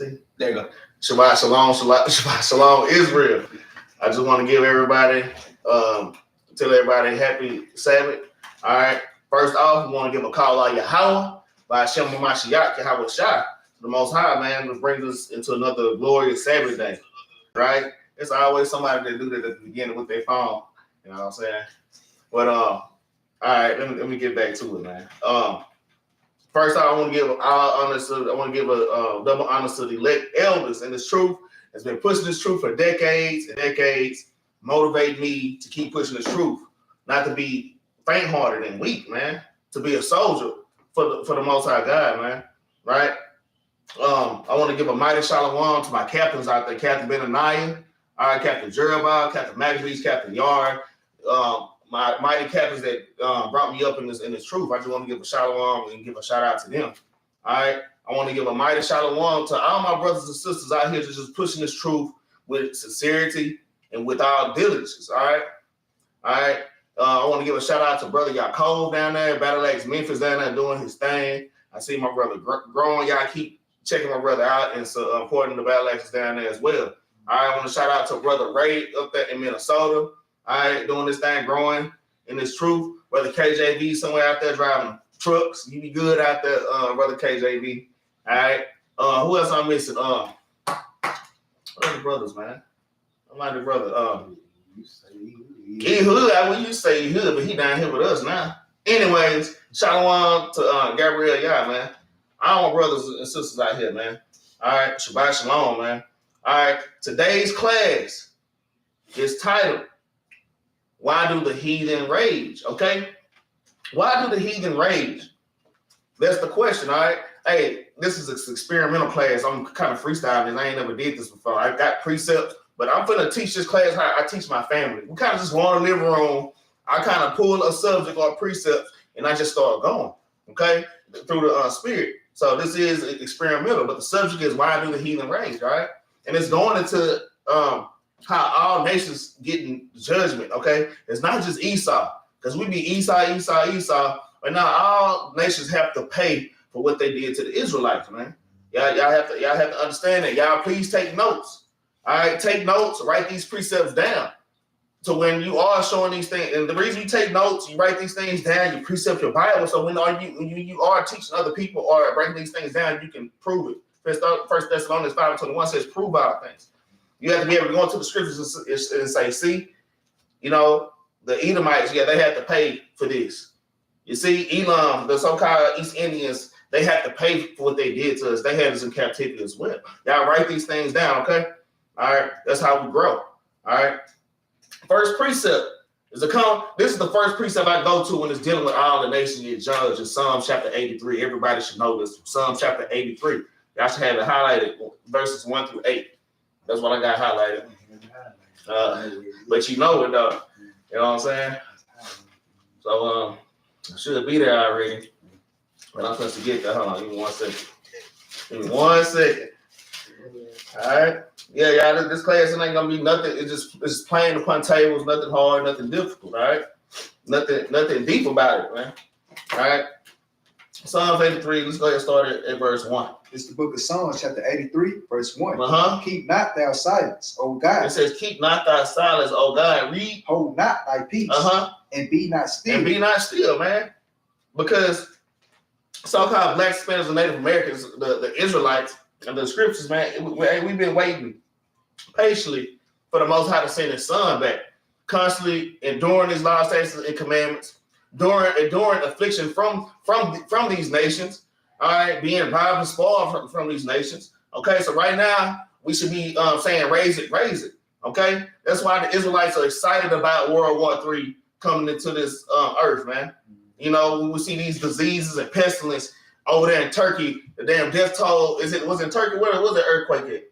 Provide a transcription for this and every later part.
See, there you go. Shabbat shalom, Shabbat shalom, Israel. I just want to give everybody, tell everybody happy Sabbath. All right. First off, we want to give a call out Yahweh by Hashem Mashiach, Yahweh Shai, the Most High, man, which brings us into another glorious Sabbath day. Right? It's always somebody that do that at the beginning with their phone. You know what I'm saying? But all right, let me get back to it, man. First, I want to give a double honor to the elect elders and this truth has been pushing this truth for decades and decades. Motivate me to keep pushing this truth, not to be faint-hearted and weak, man. To be a soldier for the Most High God, man. Right? I want to give a mighty shalom to my captains out there, Captain Benaniyah, all right, Captain Jerubbaal, Captain Maccabees, Captain Yard. My mighty captains that brought me up in this truth. I just want to give a shalom and give a shout out to them. All right. I want to give a mighty shalom to all my brothers and sisters out here just pushing this truth with sincerity and with all diligence. All right. All right. I want to give a shout out to brother Yaakov down there, Battle Axes Memphis down there doing his thing. I see my brother growing. Y'all keep checking my brother out and supporting the Battle Axes down there as well. All right. I want to shout out to brother Ray up there in Minnesota. All right, doing this thing, growing in this truth. Brother KJV somewhere out there driving trucks. You be good out there, brother KJV. All right. Who else I'm missing? What are the brothers, man? I'm like the brother. Ehud. I you say Ehud, but he down here with us now. Anyways, shalom to Gabriel, man. All my brothers and sisters out here, man. All right, Shabbat shalom, man. All right, today's class is titled, Why do the heathen rage? Okay? Why do the heathen rage? That's the question, all right? Hey, this is an experimental class. I'm kind of freestyling. I ain't never did this before. I got precepts, but I'm going to teach this class how I teach my family. We kind of just go in the living room. I kind of pull a subject or a precept, and I just start going, okay? Through the spirit. So this is experimental, but the subject is why do the heathen rage, all right? And it's going into how all nations getting judgment, okay? It's not just Esau, because we be Esau, but now all nations have to pay for what they did to the Israelites, man. Y'all have to understand that. Y'all please take notes. All right, take notes, write these precepts down. So when you are showing these things, and the reason you take notes, you write these things down, you precept your Bible, so when you are teaching other people or breaking these things down, you can prove it. First Thessalonians 5:21 says, prove all things. You have to be able to go into the scriptures and say, see, you know, the Edomites, they had to pay for this. You see, Elam, the so-called East Indians, they had to pay for what they did to us. They had us in captivity as well. Y'all write these things down, okay? All right, that's how we grow. All right. First precept is this is the first precept I go to when it's dealing with all the nations you judge in Psalm chapter 83. Everybody should know this. Psalm chapter 83. Y'all should have it highlighted, verses 1 through 8. That's what I got highlighted. But you know it, though. You know what I'm saying? So, I should be there already. But I'm supposed to get there. Hold on, give me 1 second. Give me 1 second. All right. Yeah, y'all, this class ain't going to be nothing. It's playing upon tables, nothing hard, nothing difficult, all right? Nothing deep about it, man. All right. Psalms 83, let's go ahead and start at verse 1. It's the book of Psalms, chapter 83, verse 1. Uh-huh. Keep not thou silence, O God. It says, keep not thy silence, O God. Read. Hold not thy peace. Uh-huh. And be not still. And be not still, man. Because so-called Black, Hispanics, and Native Americans, the Israelites, and the scriptures, man, we've been waiting patiently for the Most High to send his son back. Constantly enduring his laws, statutes, and commandments. Enduring affliction from these nations, all right, being robbed and spoiled from these nations. Okay, so right now we should be saying raise it, okay? That's why the Israelites are excited about World War III coming into this earth, man. You know, we see these diseases and pestilence over there in Turkey. The damn death toll, was it in Turkey? Where was the earthquake at?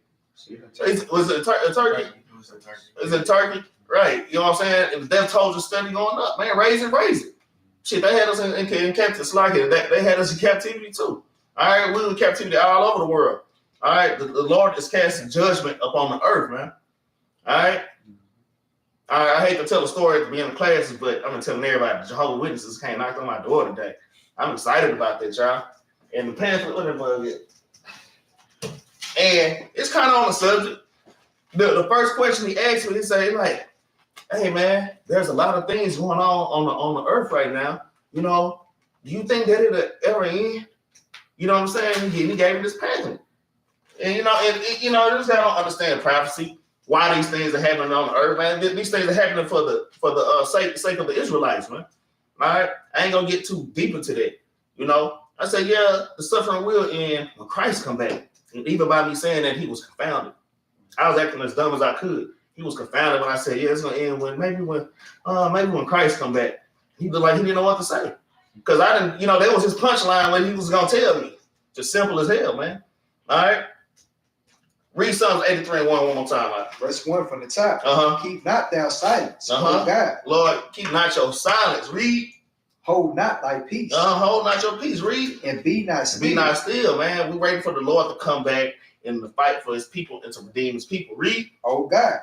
Was it Turkey? Is it Turkey? Right, you know what I'm saying? And the death toll just steady going up, man. Raise it. Shit, they had us in captivity. They had us in captivity too. All right, we were in captivity all over the world. All right, the Lord is casting judgment upon the earth, man. All right. I hate to tell the story at the beginning of classes, but I'm gonna tell everybody. The Jehovah's Witnesses came knocked on my door today. I'm excited about that, y'all. And the pamphlet, what did I get? And it's kind of on the subject. The first question he asked me, he said, like, hey man, there's a lot of things going on the earth right now. You know, do you think that it'll ever end? You know what I'm saying? He gave me this pattern. And you know, this guy don't understand prophecy. Why these things are happening on the earth, man? These things are happening for the sake of the Israelites, man. All right, I ain't gonna get too deep into that. You know, I said, yeah, the suffering will end when Christ come back. And even by me saying that, he was confounded. I was acting as dumb as I could. He was confounded when I said, yeah, it's gonna end maybe when Christ come back. He looked like he didn't know what to say. Because I didn't, you know, that was his punchline when he was gonna tell me. Just simple as hell, man. All right. Read Psalms 83 and 1 more time. Right? Verse 1 from the top. Keep not thou silence, O God. Lord, keep not your silence. Read. Hold not thy peace. Hold not your peace. Read. And be not still. Be not still, man. We're waiting for the Lord to come back in the fight for his people and to redeem his people. Read. O God.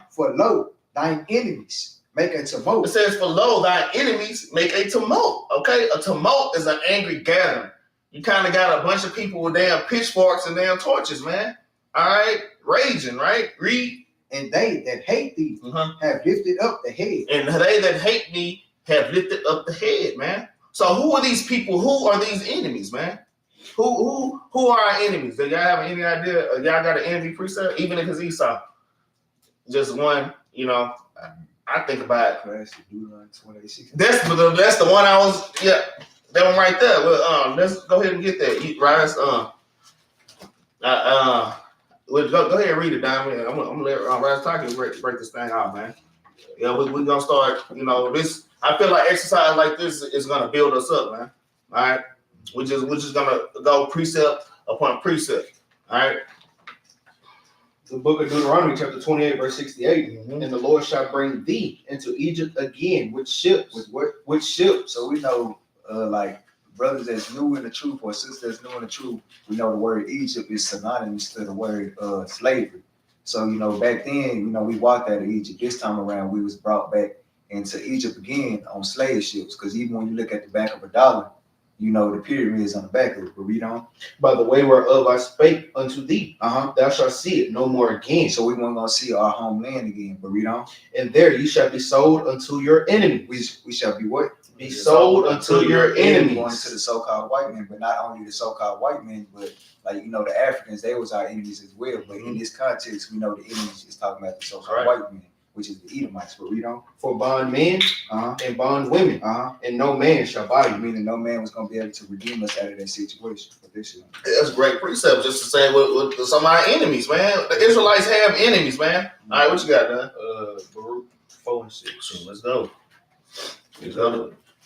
For lo, thine enemies make a tumult. It says, for lo, thine enemies make a tumult. Okay? A tumult is an angry gathering. You kind of got a bunch of people with damn pitchforks and damn torches, man. All right? Raging, right? Read. And they that hate thee have lifted up the head. And they that hate me have lifted up the head, man. So who are these people? Who are these enemies, man? Who are our enemies? Do y'all have any idea? Y'all got an enemy precept? Even if it's Esau. Just one, you know, I think about it. That's the one I was, yeah, that one right there. Well, let's go ahead and get that. Rise, go ahead and read it, Diamond. I'm gonna let Rise talk and break this thing off, man. Yeah, we're gonna start, you know, this. I feel like exercise like this is gonna build us up, man. All right. We're just gonna go precept upon precept. All right. The book of Deuteronomy, chapter 28, verse 68. And the Lord shall bring thee into Egypt again with ships. With what? With ships. So we know, like brothers that's new in the truth or sisters that's new in the truth, we know the word Egypt is synonymous to the word slavery. So, you know, back then, you know, we walked out of Egypt. This time around, we was brought back into Egypt again on slave ships. Because even when you look at the back of a dollar, you know, the pyramids on the back of it. But read on. By the way whereof I spake unto thee, thou shalt see it no more again. So we weren't going to see our homeland again. But read on. And there you shall be sold unto your enemies. We shall be what? Be sold unto your enemies. Going to the so-called white men, but not only the so-called white men, but like, you know, the Africans, they was our enemies as well. But in this context, we know the enemies is talking about the so-called white men, which is the Edomites. But read on. For bond men and bond women, and no man shall buy you. Meaning no man was going to be able to redeem us out of that situation. That's a great precept just to say with some of our enemies, man. The Israelites have enemies, man. All right, what you got, man? Baruch 4 and 6. Let's go.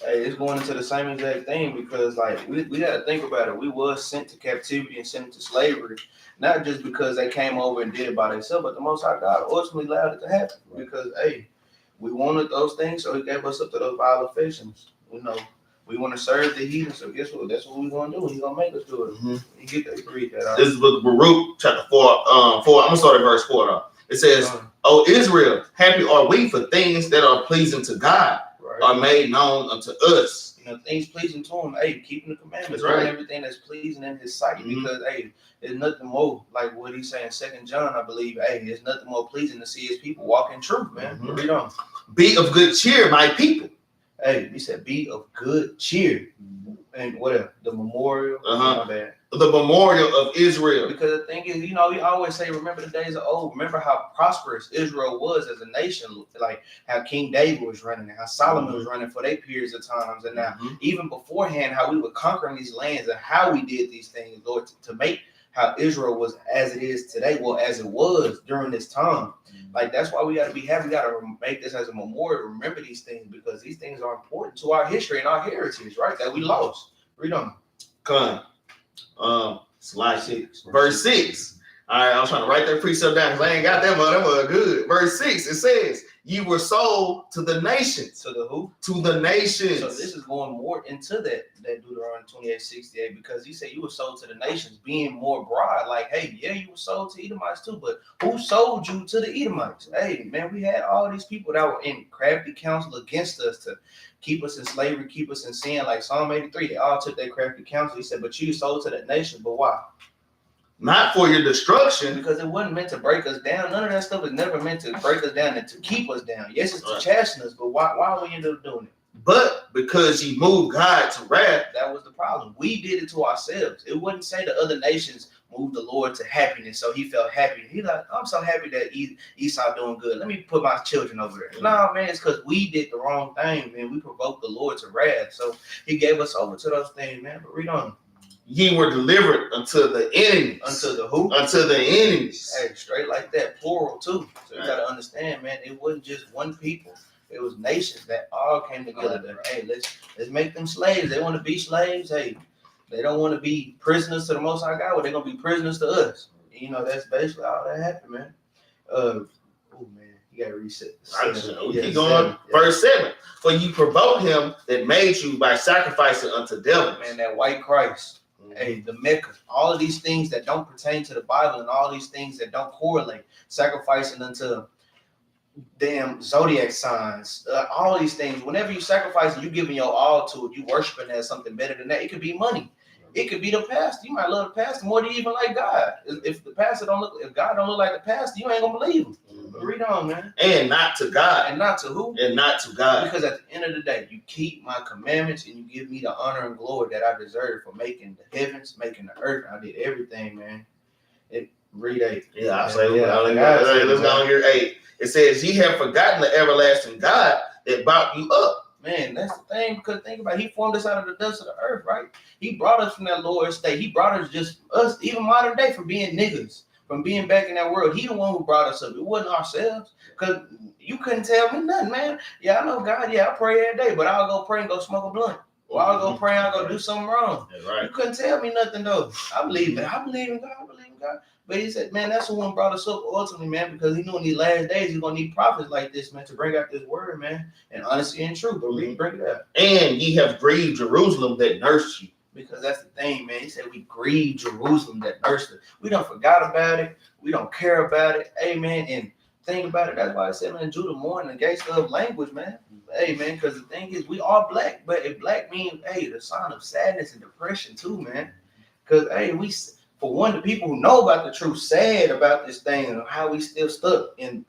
Hey, it's going into the same exact thing because, like, we got to think about it. We was sent to captivity and sent to slavery, not just because they came over and did it by themselves, but the Most High God ultimately allowed it to happen because, hey, we wanted those things, so He gave us up to those vile affections. You know, we want to serve the heathen, so guess what? That's what we're going to do. He's going to make us do it. You get that? You read that. This is book of Baruch, chapter 4. 4. I'm going to start at verse 4, though. It says, O Israel, happy are we for things that are pleasing to God. Are made known unto us. You know, things pleasing to him. Hey, keeping the commandments, doing everything that's pleasing in his sight. Because hey, there's nothing more like what he's saying, 2 John, I believe. Hey, there's nothing more pleasing to see his people walk in truth, man. Read on. Be of good cheer, my people. Hey, he said, be of good cheer. And whatever, the memorial. My bad. The memorial of Israel. Because the thing is, you know, you always say, remember the days of old. Remember how prosperous Israel was as a nation. Like how King David was running and how Solomon was running for their periods of times. And now, even beforehand, how we were conquering these lands and how we did these things, Lord, to make how Israel was as it is today. Well, as it was during this time. Like, that's why we got to be happy. We got to make this as a memorial. Remember these things because these things are important to our history and our heritage, right? That we lost. Read on. Come. Slide 6. Verse 6. All right, I was trying to write that precept down because I ain't got that one. That was good. Verse 6, it says, "You were sold to the nations." To the who? To the nations. So this is going more into that Deuteronomy 28:68 because he said you were sold to the nations, being more broad. Like, hey, yeah, you were sold to Edomites too, but who sold you to the Edomites? Hey, man, we had all these people that were in crafty counsel against us to keep us in slavery, keep us in sin. Like Psalm 83, they all took their crafty counsel. He said, but you sold to that nation, but why? not for your destruction. Because it wasn't meant to break us down. None of that stuff is never meant to break us down and to keep us down. Yes, it's to chasten us, but why we end up doing it? But because you moved God to wrath. That was the problem. We did it to ourselves. It wouldn't say the other nations moved the Lord to happiness, so he felt happy. He like, I'm so happy that Esau doing good. Let me put my children over there. No, man, it's because we did the wrong thing, man. We provoked the Lord to wrath, so he gave us over to those things, man. But read on. Ye were delivered unto the enemies. Unto the who? Unto the enemies. Hey, straight like that, plural too. So you gotta understand, man, it wasn't just one people. It was nations that all came together. That, hey, let's make them slaves. They want to be slaves. Hey, they don't want to be prisoners to the Most High God. Well, they're gonna be prisoners to us. You know, that's basically all that happened, man. Oh man, you gotta reset. Keep going. Verse 7. For you provoked him that made you by sacrificing unto devils. Man, that white Christ. Hey, the Mecca, all of these things that don't pertain to the Bible and all these things that don't correlate, sacrificing unto damn zodiac signs, all these things. Whenever you sacrifice and you giving your all to it, you worshiping as something better than that. It could be money. It could be the pastor. You might love the pastor more than you even like God. If the pastor if God don't look like the pastor, you ain't gonna believe him. But read on, man. And not to God. And not to who? And not to God. Because at the end of the day, you keep my commandments and you give me the honor and glory that I deserve for making the heavens, making the earth. I did everything, man. Read 8. Yeah, I say, let's go on here 8. It says, ye have forgotten the everlasting God that brought you up. Man, that's the thing, because think about it, he formed us out of the dust of the earth, right? He brought us from that lower state. He brought us just us, even modern day, from being niggas, from being back in that world. He the one who brought us up. It wasn't ourselves, because you couldn't tell me nothing, man. Yeah, I know God. Yeah, I pray every day, but I'll go pray and go smoke a blunt. Or I'll go pray and I'll go do something wrong. Right. You couldn't tell me nothing, though. I believe in God. I believe in God. But he said, man, that's the one brought us up ultimately, man, because he knew in these last days he's going to need prophets like this, man, to bring out this word, man, and honesty and truth. But bring it up. And ye have grieved Jerusalem that nursed you. Because that's the thing, man. He said we grieved Jerusalem that nursed it. We don't forgot about it. We don't care about it. Amen. And think about it. That's why I said, man, Judah mourning the gangster of language, man. Hey, man, because the thing is, we are black. But if black means, hey, the sign of sadness and depression too, man. Because, hey, for one, the people who know about the truth, sad about this thing and how we still stuck in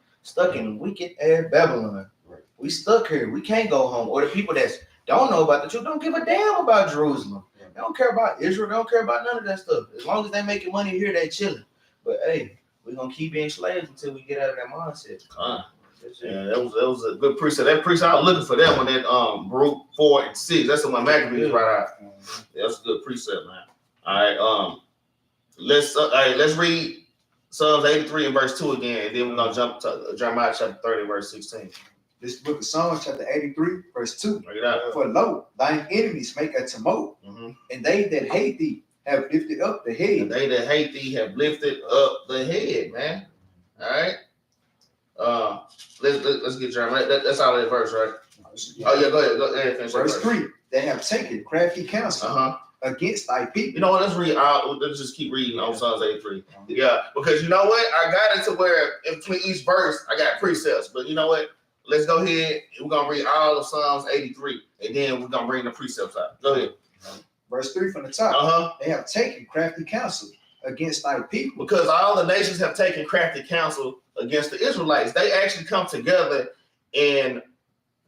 wicked ass Babylon. Right. We stuck here. We can't go home. Or the people that don't know about the truth don't give a damn about Jerusalem. Right. They don't care about Israel. They don't care about none of that stuff. As long as they making money here, they chilling. But hey, we're gonna keep being slaves until we get out of that mindset. Yeah, that was a good precept. That precept, I was looking for that one. That Baruch 4 and 6. That's the one Maccabees right out. Yeah, that's a good precept, man. All right, let's read Psalms 83 and verse 2 again, and then we're gonna jump to Jeremiah chapter 30, verse 16. This book of Psalms, chapter 83, verse 2. Bring it out. For lo, thine enemies make a tumult, and they that hate thee have lifted up the head. And they that hate thee have lifted up the head, man. All right. Let's get Jeremiah. That's all that verse, right? Oh yeah, go ahead. Finish verse 3. They have taken crafty counsel against thy people. You know what? Let's just keep reading on Psalms 83. Yeah, because you know what? I got it to where in between each verse I got precepts, but you know what? Let's go ahead. We're gonna read all of Psalms 83, and then we're gonna bring the precepts out. Go ahead. Verse 3 from the top. They have taken crafty counsel against thy people. Because all the nations have taken crafty counsel against the Israelites. They actually come together and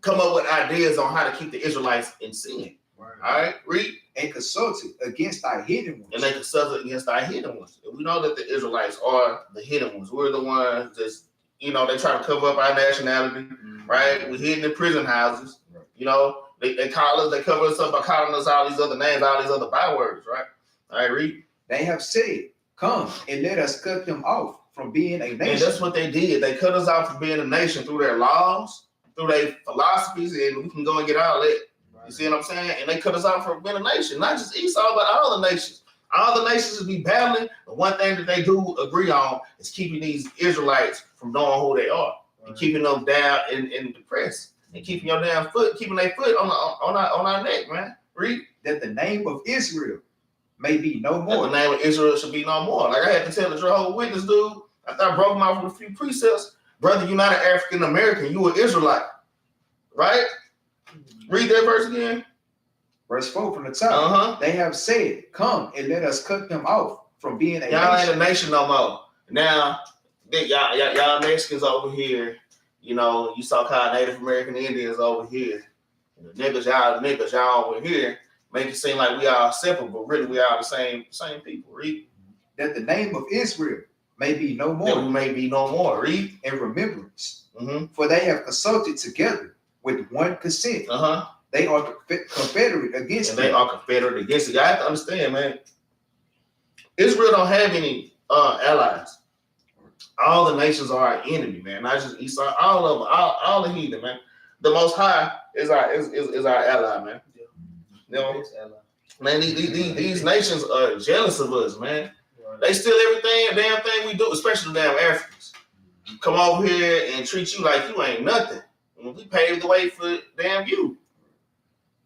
come up with ideas on how to keep the Israelites in sin. Right. All right, read. And consulted against thy hidden ones. And they consulted against thy hidden ones. And we know that the Israelites are the hidden ones. We're the ones that's, they try to cover up our nationality, right? We're hidden in prison houses. Right. They call us, they cover us up by calling us all these other names, all these other bywords, right? All right, read. They have said, come and let us cut them off from being a nation. And that's what they did. They cut us off from being a nation through their laws, through their philosophies, and we can go and get all that. Right. You see what I'm saying? And they cut us off from being a nation, not just Esau, but all the nations. All the nations will be battling. The one thing that they do agree on is keeping these Israelites from knowing who they are, and keeping them down and depressed, and keeping your damn foot, keeping their foot on our neck, man. Read. That the name of Israel may be no more. That the name of Israel should be no more. Like I had to tell the Jehovah's Witness dude, after I broke him off with a few precepts, brother, you're not an African American, you an Israelite, right? Read that verse again. Verse 4 from the top. They have said, come and let us cut them off from being a Y'all nation. ain't a nation no more. Now, y'all Mexicans over here, you know, you so-called Native American Indians over here. The niggas, y'all over here, make it seem like we all separate, but really we all the same people. Read. That the name of Israel may be no more. That we may be no more. Read. In remembrance. Mm-hmm. For they have consulted together with one consent. They are confederate against and they are confederate against it. You have to understand, man. Israel don't have any allies. All the nations are our enemy, man. Not just Esau. All of them, all the heathen, man. The Most High is our ally, man. You know, man. These nations are jealous of us, man. They steal everything, damn thing we do, especially the damn Africans. Come over here and treat you like you ain't nothing. We paved the way for damn you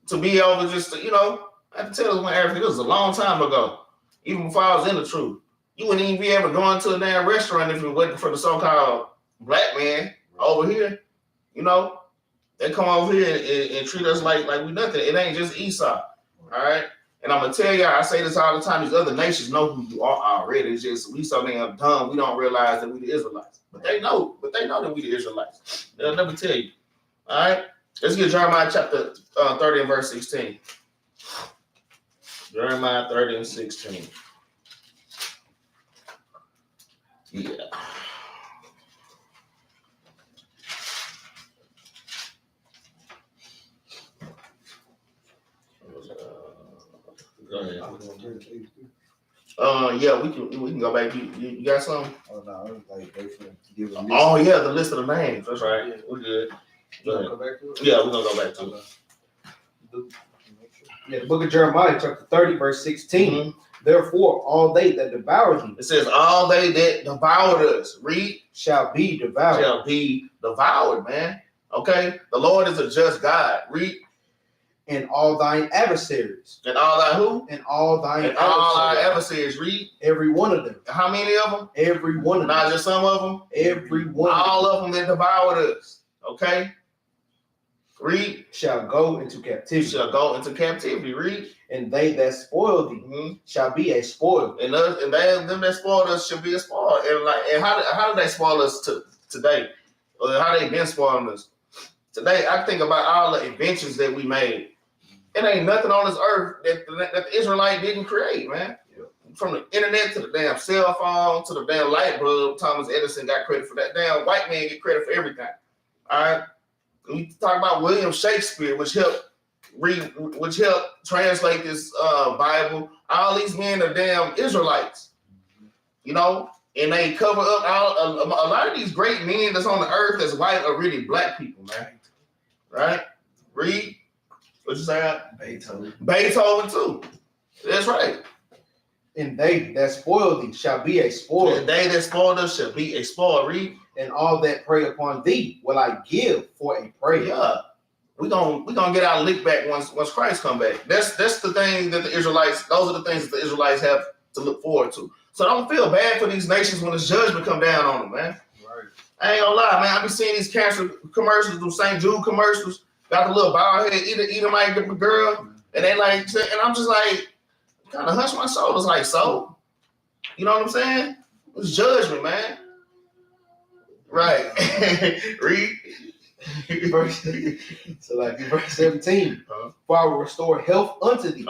to be able just to, you know. I have to tell us when Africa, this was a long time ago. Even before I was in the truth. You wouldn't even be able to go into a damn restaurant if it wasn't for the so-called black man over here. You know, they come over here and treat us like we nothing. It ain't just Esau. All right? And I'm going to tell y'all, I say this all the time, these other nations know who you are already. It's just we so damn dumb, we don't realize that we the Israelites. But they know that we the Israelites. They'll never tell you. All right? Let's get Jeremiah chapter 30 and verse 16. Jeremiah 30 and 16. Yeah. Go ahead. Yeah, we can go back. You got something? Oh no, I was like they finna give a list. Oh yeah, the list of the names. That's right. Yeah, we're good. Go ahead. Go back to it? Yeah, we're gonna go back to it. Yeah, the book of Jeremiah, chapter 30, verse 16. Mm-hmm. Therefore, all they that devour thee. It says, all they that devoured us, read, shall be devoured. Shall be devoured, man. Okay? The Lord is a just God. Read. And all thine adversaries. And all thy who? And all thine and adversaries. all our adversaries. Read. Every one of them. How many of them? Every one of them. Not just some of them? Every one all of them that devoured us. Okay? Read. Shall go into captivity. Shall go into captivity. Read. And they that spoil thee shall be a spoil. And them that spoiled us shall be a spoil. And how did they spoil us today? Or how they been spoiling us? Today, I think about all the inventions that we made. It ain't nothing on this earth that the Israelite didn't create, man. From the internet to the damn cell phone to the damn light bulb, Thomas Edison got credit for that. Damn white man get credit for everything. All right. We talk about William Shakespeare, which helped translate this Bible. All these men are damn Israelites, you know, and they cover up a lot of these great men that's on the earth that's white are really black people, man. Right? Read. What you say? Beethoven too. That's right. And they that spoil thee shall be a spoil. And they that spoil us shall be a spoil. Read. And all that prey upon thee will I give for a prey. Yeah. We gonna get our lick back once Christ come back. That's the thing that the Israelites, those are the things that the Israelites have to look forward to. So don't feel bad for these nations when this judgment come down on them, man. Right. I ain't gonna lie, man. I be seeing these cancer commercials, those St. Jude commercials, got the little bald head, either might get a girl, and they like, and I'm just like, kind of hush my soul. It's like, so, you know what I'm saying? It's judgment, man. Right. Read. So like in verse 17, for I will restore health unto thee,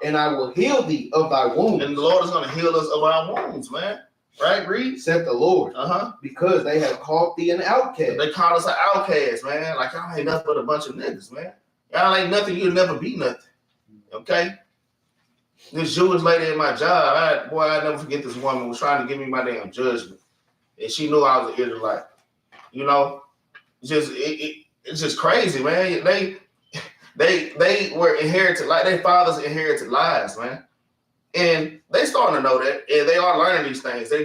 and I will heal thee of thy wounds. And the Lord is going to heal us of our wounds, man. Right, read? Said the Lord. Because they have called thee an outcast. They call us an outcast, man. Like, y'all ain't nothing but a bunch of niggas, man. Y'all ain't nothing, you'll never be nothing. Okay? This Jewish lady at my job, I never forget this woman was trying to give me my damn judgment. And she knew I was an Israelite. You know? It's just crazy, man. They were inherited, like their fathers inherited lies, man. And they starting to know that, and they are learning these things. They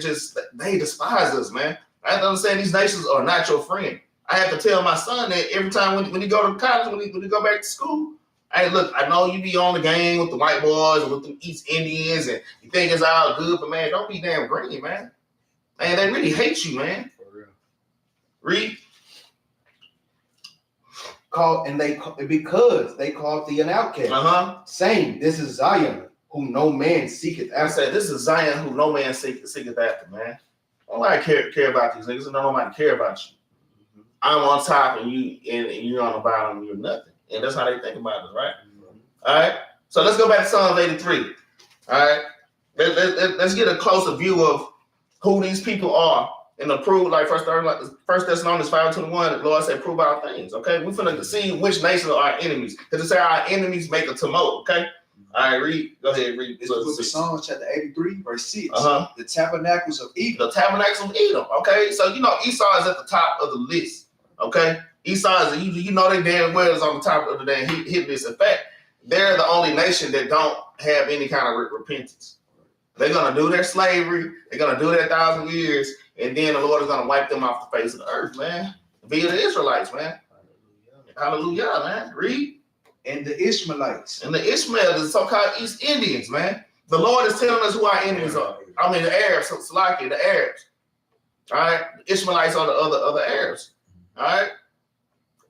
despise us, man. I have to understand these nations are not your friend. I have to tell my son that every time when he go to college, when he go back to school. Hey, look, I know you be on the game with the white boys and with the East Indians, and you think it's all good, but man, don't be damn green, man. Man, they really hate you, man. For real. Read. Because they called thee an outcast, saying, this is Zion, who no man seeketh I after. said, this is Zion who no man seeketh after, man. Nobody care about these niggas, and nobody care about you. I'm on top and you're on the bottom, you're nothing. And that's how they think about it, right? All right. So let's go back to Psalms 83. All right. Let's get a closer view of who these people are and prove, like First Thessalonians 5:21, the Lord said, prove our things. Okay. We're finna see which nations are our enemies. Because it say our enemies make a tumult. Okay. All right, read. Go ahead, read. It's the book of Psalms, chapter 83, verse 6. Uh-huh. The tabernacles of Edom. The tabernacles of Edom. Okay. So you know Esau is at the top of the list. Okay. Esau is, you know they damn well is on the top of the damn hit list. In fact, they're the only nation that don't have any kind of repentance. They're going to do their slavery. They're going to do their 1,000 years. And then the Lord is going to wipe them off the face of the earth, man. Via the Israelites, man. Hallelujah, man. Read. And the Ishmaelites. And the Ishmael, the so-called East Indians, man. The Lord is telling us who our enemies are. I mean, the Arabs, Salaki, the Arabs. All right? The Ishmaelites are the other Arabs. All right?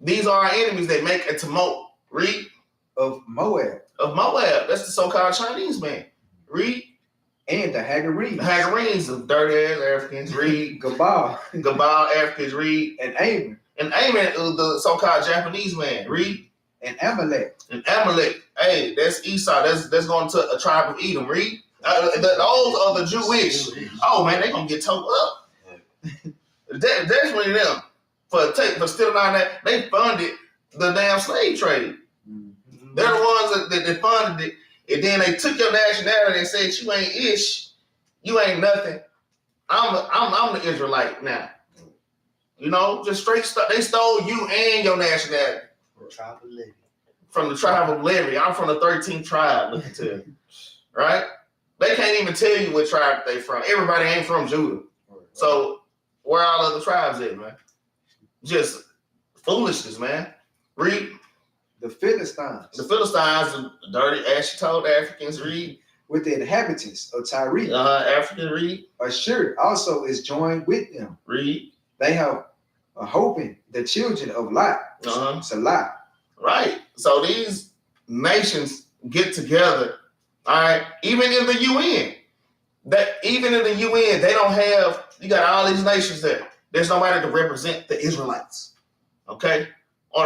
These are our enemies that make a tumult. Read. Of Moab. Of Moab. That's the so-called Chinese man. Read. And the Hagarenes. The Hagarenes, the dirty-ass Africans. Read. Gabal. Gabal Africans. Read. And Ammon. And Ammon, the so-called Japanese man. Read. And Amalek. And Amalek. Hey, that's Esau. That's going to a tribe of Edom. Read. Those are the Jewish. Oh, man, they going to get towed up. Definitely them. For stealing on that, they funded the damn slave trade. Mm-hmm. They're the ones that funded it. And then they took your nationality and said, you ain't ish. You ain't nothing. I'm the Israelite now. You know, just straight they stole you and your nationality. From the tribe of Levi. I'm from the 13th tribe, look at you. Right? They can't even tell you what tribe they from. Everybody ain't from Judah. So where all other tribes at, man? Just foolishness, man. Read. The Philistines. The Philistines, the dirty, ashy-toed Africans. Read. With the inhabitants of Tyre. African. Read. Ashur also is joined with them. Read. They have a hoping the children of Lot. Salah. Right. So these nations get together. All right. Even in the UN. They don't have, you got all these nations there. There's nobody to represent the Israelites. Okay? Or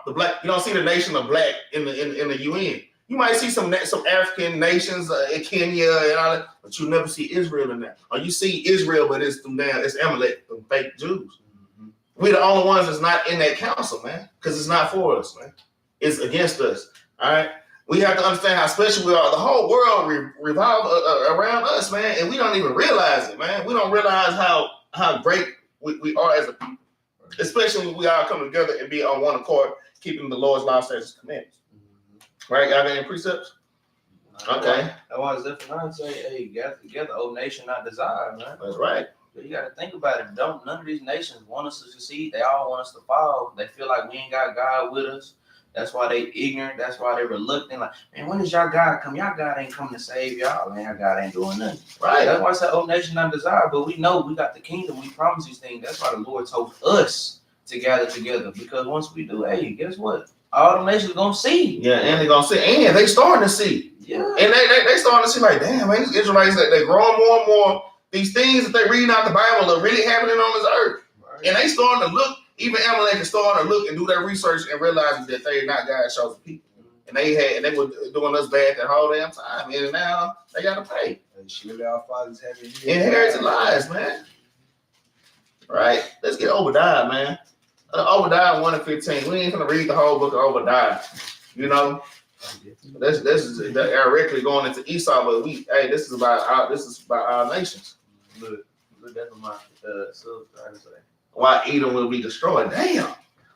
the black. You don't see the nation of black in the UN. You might see some African nations in Kenya and all that, but you never see Israel in that. Or you see Israel, but it's Amalek, them fake Jews. Mm-hmm. We're the only ones that's not in that council, man, because it's not for us, man. It's against us. All right. We have to understand how special we are. The whole world revolves around us, man, and we don't even realize it, man. We don't realize how great we are as a people, especially when we all come together and be on one accord, keeping the Lord's law, statutes, and commandments. Right? Y'all got any precepts? Okay. That's why it's definitely say, hey, gather together, old nation not desire, man. That's right. But you got to think about it. None of these nations want us to succeed. They all want us to fall. They feel like we ain't got God with us. That's why they ignorant. That's why they reluctant. Like, man, when does y'all God come? Y'all God ain't coming to save y'all. Man, y'all God ain't doing nothing. Right. That's why I said, old nation not desire. But we know we got the kingdom. We promise these things. That's why the Lord told us to gather together. Because once we do, hey, guess what? All the nations gonna see. Yeah, and they're gonna see, and they starting to see. Yeah. And they starting to see, like, damn, man, these Israelites, they're growing more and more. These things that they reading out the Bible are really happening on this earth. Right. And they starting to look, even Amalek is starting to look and do their research and realizing that they're not God's chosen people. And they were doing us bad that whole damn time. And now they gotta pay. Surely our fathers have inherited lies, man. Right? Let's get Obadiah, man. Obadiah 1:15. We ain't gonna read the whole book of Obadiah. You know, this is directly going into Esau, but this is about our nations. Look, that's what my sub trying to say. Why Edom will be destroyed? Damn.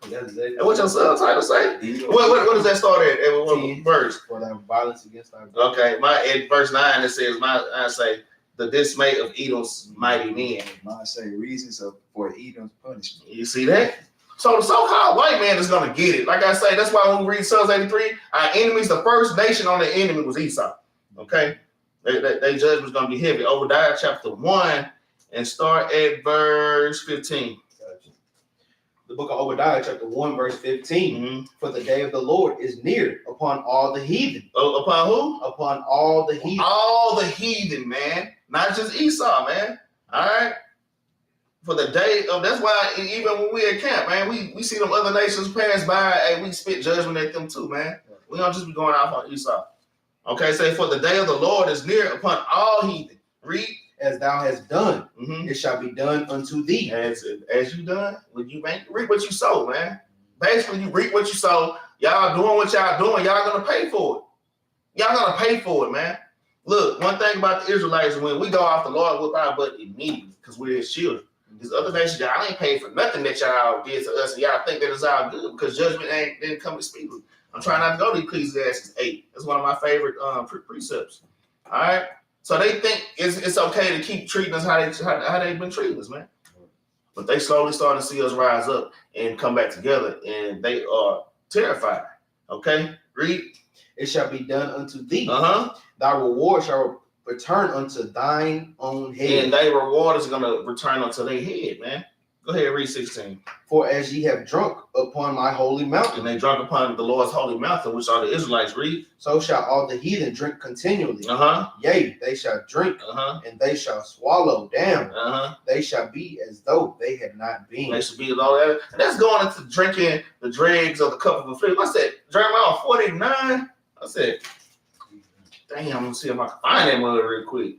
That's exactly what your subtitle say? What does that start at? What verse? For that violence against our God. Okay, at verse 9 it says, I say, the dismay of Edom's mighty men. Mine say reasons for Edom's punishment. You see that? So the so-called white man is going to get it. Like I say, that's why when we read Psalms 83, our enemies, the first nation on the enemy was Esau. Okay? Their judgment was going to be heavy. Obadiah chapter 1 and start at verse 15. The The book of Obadiah, chapter 1, verse 15. Mm-hmm. For the day of the Lord is near upon all the heathen. Upon who? Upon all the heathen. All the heathen, man. Not just Esau, man. All right. For the day of, that's why even when we at camp, man, we see them other nations pass by, and we spit judgment at them too, man. We don't just be going off on Esau. Okay, say for the day of the Lord is near upon all heathen. Read. As thou hast done, Mm-hmm. it shall be done unto thee. As you done, when you reap what you sow, man. Basically, you reap what you sow. Y'all doing what y'all doing. Y'all gonna pay for it. Y'all gonna pay for it, man. Look, one thing about the Israelites, when we go off the Lord with our butt immediately, because we're his children. These other nations, y'all ain't paid for nothing that y'all did to us, and y'all think that it's all good because judgment didn't come speedily. I'm trying not to go to Ecclesiastes 8. That's one of my favorite precepts. All right, so they think it's okay to keep treating us how they've been treating us, man. But they slowly starting to see us rise up and come back together, and they are terrified. Okay, read. It shall be done unto thee. Uh-huh. Thy reward shall return unto thine own head. And thy reward is gonna return unto their head, man. Go ahead, read 16. For as ye have drunk upon my holy mountain, And they drunk upon the Lord's holy mountain, which are the Israelites. Read. so shall all the heathen drink continually. Uh-huh. Yea, they shall drink, Uh-huh. and they shall swallow down. Uh-huh. They shall be as though they had not been. They should be all that. And that's going into drinking the dregs of the cup of affliction. What's that? Jerubbaal 49. I said, damn, I'm gonna see if I can find that mother real quick.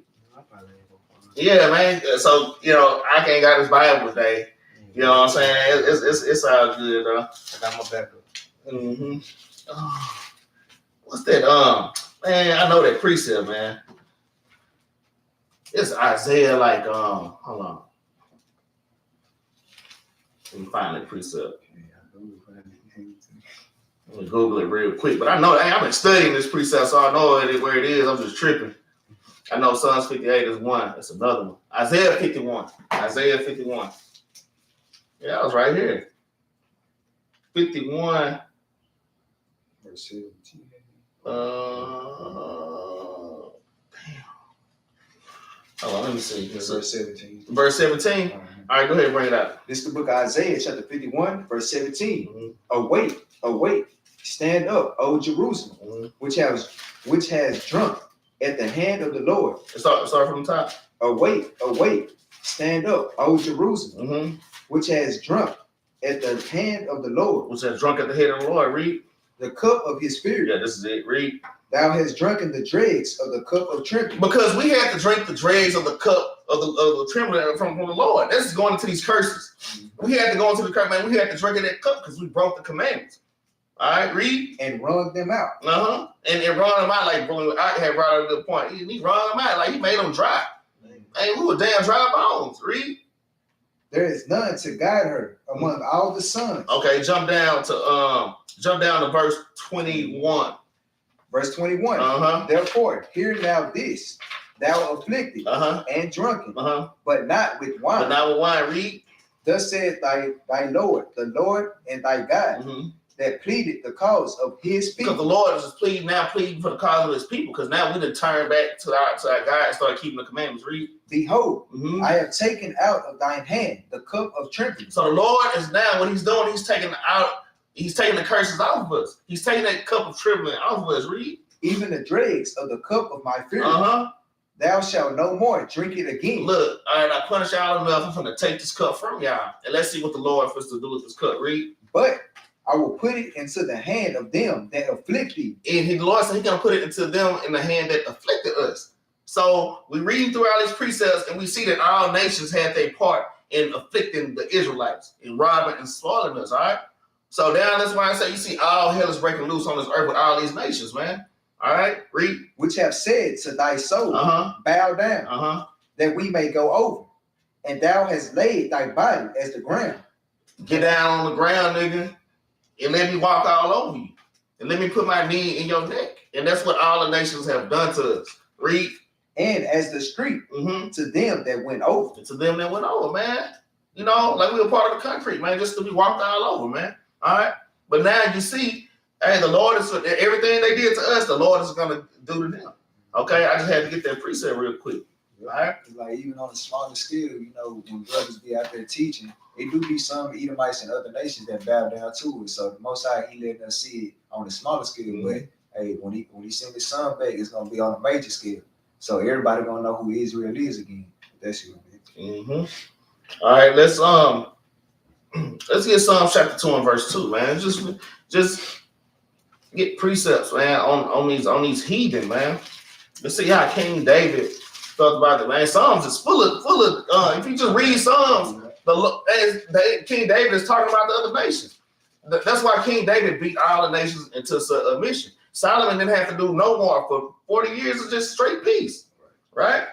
Yeah, man. So, I can't got this Bible today. You know what I'm saying? It's all good, though. I got my backup. Mm-hmm. Oh, what's that? Man, I know that precept, man. It's Isaiah, hold on. Let me find that precept. Let me Google it real quick. But I know, I've been studying this precept, so I know where it is. I'm just tripping. I know Psalms 58 is one. That's another one. Isaiah 51. Isaiah 51. Yeah, I was right here. 51. Verse 17. Damn. Hold on, let me see. Verse 17. Verse 17. All right, go ahead and bring it up. This is the book of Isaiah, chapter 51, verse 17. Mm-hmm. Awake, awake, stand up, O Jerusalem, Mm-hmm. which has drunk at the hand of the Lord. Start from the top. Awake, awake, stand up, O Jerusalem, Mm-hmm. which has drunk at the hand of the Lord. Which has drunk at the head of the Lord. Read. The cup of his spirit. Yeah, this is it. Read. Thou hast drunken the dregs of the cup of trembling. Because we had to drink the dregs of the cup of the trembling from the Lord. This is going into these curses. We had to go into the curse, man. We had to drink of that cup because we broke the commandments. All right, read. And wrung them out. Uh-huh. And run them out like I had brought up a good point. He run them out like he made them dry. Hey, we were damn dry bones. Read. There is none to guide her among all the sons. Okay, jump down to verse 21. Verse 21. Uh-huh. Therefore, hear now this, thou afflicted Uh-huh. and drunken, Uh-huh. but not with wine. But now with wine, read. Thus said thy Lord, the Lord and thy God, Mm-hmm. that pleaded the cause of his Because people. the Lord is just pleading for the cause of his people. Because now we done turn back to our God and start keeping the commandments. Read. Behold, Mm-hmm. I have taken out of thine hand the cup of trembling. So the Lord is now, what he's doing, he's taking the curses off of us. He's taking that cup of trembling off of us. Read. Even the dregs of the cup of my fury. Uh-huh. Thou shalt no more drink it again. Look, all right, I punish y'all enough. I'm going to take this cup from y'all. And let's see what the Lord wants to do with this cup. Read. But I will put it into the hand of them that afflict thee. And the Lord said he's going to put it into them in the hand that afflicted us. So we read through all these precepts and we see that all nations had their part in afflicting the Israelites, in robbing and spoiling us, all right? So now that's why I say you see all hell is breaking loose on this earth with all these nations, man. All right, read. Which have said to thy soul, Uh-huh. bow down, Uh-huh. that we may go over. And thou hast laid thy body as the ground. Get down on the ground, nigga, and let me walk all over you. And let me put my knee in your neck. And that's what all the nations have done to us. Read. And as the street Mm-hmm. to them that went over. To them that went over, man. You know, like we were part of the country, man, just to be walked all over, man. All right. But now you see, hey, the Lord is everything they did to us, the Lord is gonna do to them. Okay, I just had to get that precept real quick. Right? Like even on a smaller scale, you know, when brothers be out there teaching, it do be some Edomites and other nations that bow down to it. So the Most High, He letting us see it on a smaller scale. But hey, when he send His Son back, it's gonna be on a major scale. So everybody gonna know who Israel is again. That's you, man. All right, let's get Psalm chapter 2 and verse 2, man. Just get precepts, man, on these heathen, man. Let's see how King David thought about it, man. Psalms is full of if you just read Psalms, King David is talking about the other nations. That's why King David beat all the nations into submission. Solomon didn't have to do no more for 40 years of just straight peace, right?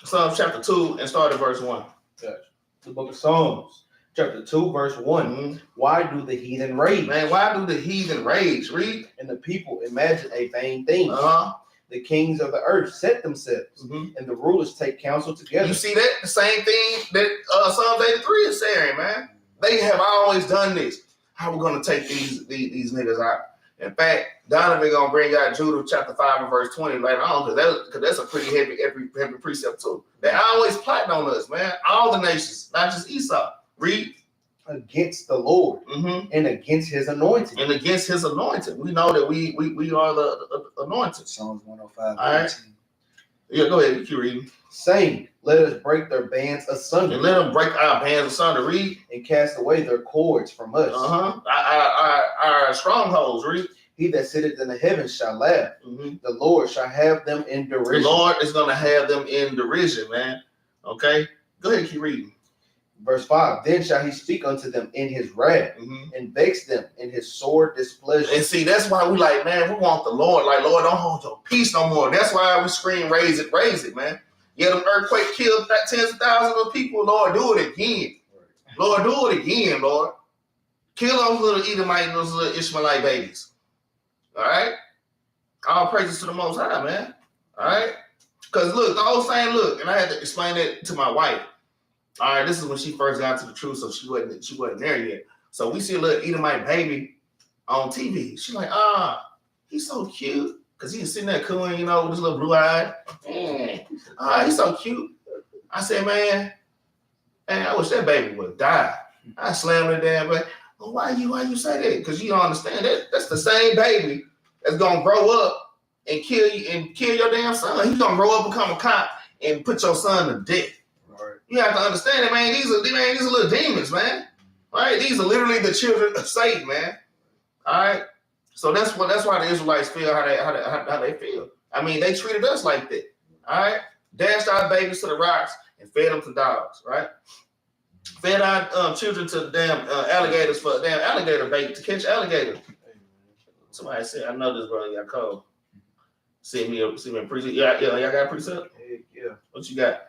Psalms chapter 2 and start at verse 1. Gotcha. The book of Psalms, chapter 2, verse 1. Why do the heathen rage? Man, why do the heathen rage? Read. And the people imagine a vain thing. Uh-huh. The kings of the earth set themselves, and the rulers take counsel together. You see that? The same thing that Psalms 83 is saying, man. They have always done this. How we gonna take these niggas out? In fact, Donovan gonna bring out Judah chapter 5 and verse 20 later on, because that's a pretty heavy precept too. They always plotting on us, man. All the nations, not just Esau. Read. Against the Lord and against His anointed. And against His anointed. We know that we are the anointed. Psalms 105. All right. Yeah, go ahead. Keep reading. Saying, let us break their bands asunder. And let them break our bands asunder. Read. And cast away their cords from us. Our strongholds. Read. He that sitteth in the heavens shall laugh. The Lord shall have them in derision. The Lord is going to have them in derision, man. Okay? Go ahead, keep reading. Verse 5, then shall He speak unto them in His wrath, and vex them in His sore displeasure. And see, that's why we like, man, we want the Lord. Like, Lord, don't hold your peace no more. That's why we scream, raise it, man. Yeah, the earthquake killed tens of thousands of people. Lord, do it again. Lord, do it again, Lord. Kill those little Edomite, those little Ishmaelite babies. All right? All praises to the Most High, man. All right? Because look, the whole thing, look, and I had to explain it to my wife. All right, this is when she first got to the truth, so she wasn't there yet. So we see a little Edomite baby on TV. She's like, he's so cute. Because he's sitting there cooing, you know, with his little blue eye. He's so cute. I said, man, I wish that baby would die. I slammed it down, but why you say that? Because you don't understand that that's the same baby that's gonna grow up and kill you and kill your damn son. He's gonna grow up, become a cop, and put your son to death. Right. You have to understand it, man. These are little demons, man. Right? These are literally the children of Satan, man. All right. So that's why the Israelites feel how they feel. I mean, they treated us like that. All right. Dashed our babies to the rocks and fed them to dogs. Right. Fed our children to the damn alligators for damn alligator bait to catch alligators. Somebody said, I know this brother got cold. See me in precept. Yeah, y'all got precept? Yeah. What you got?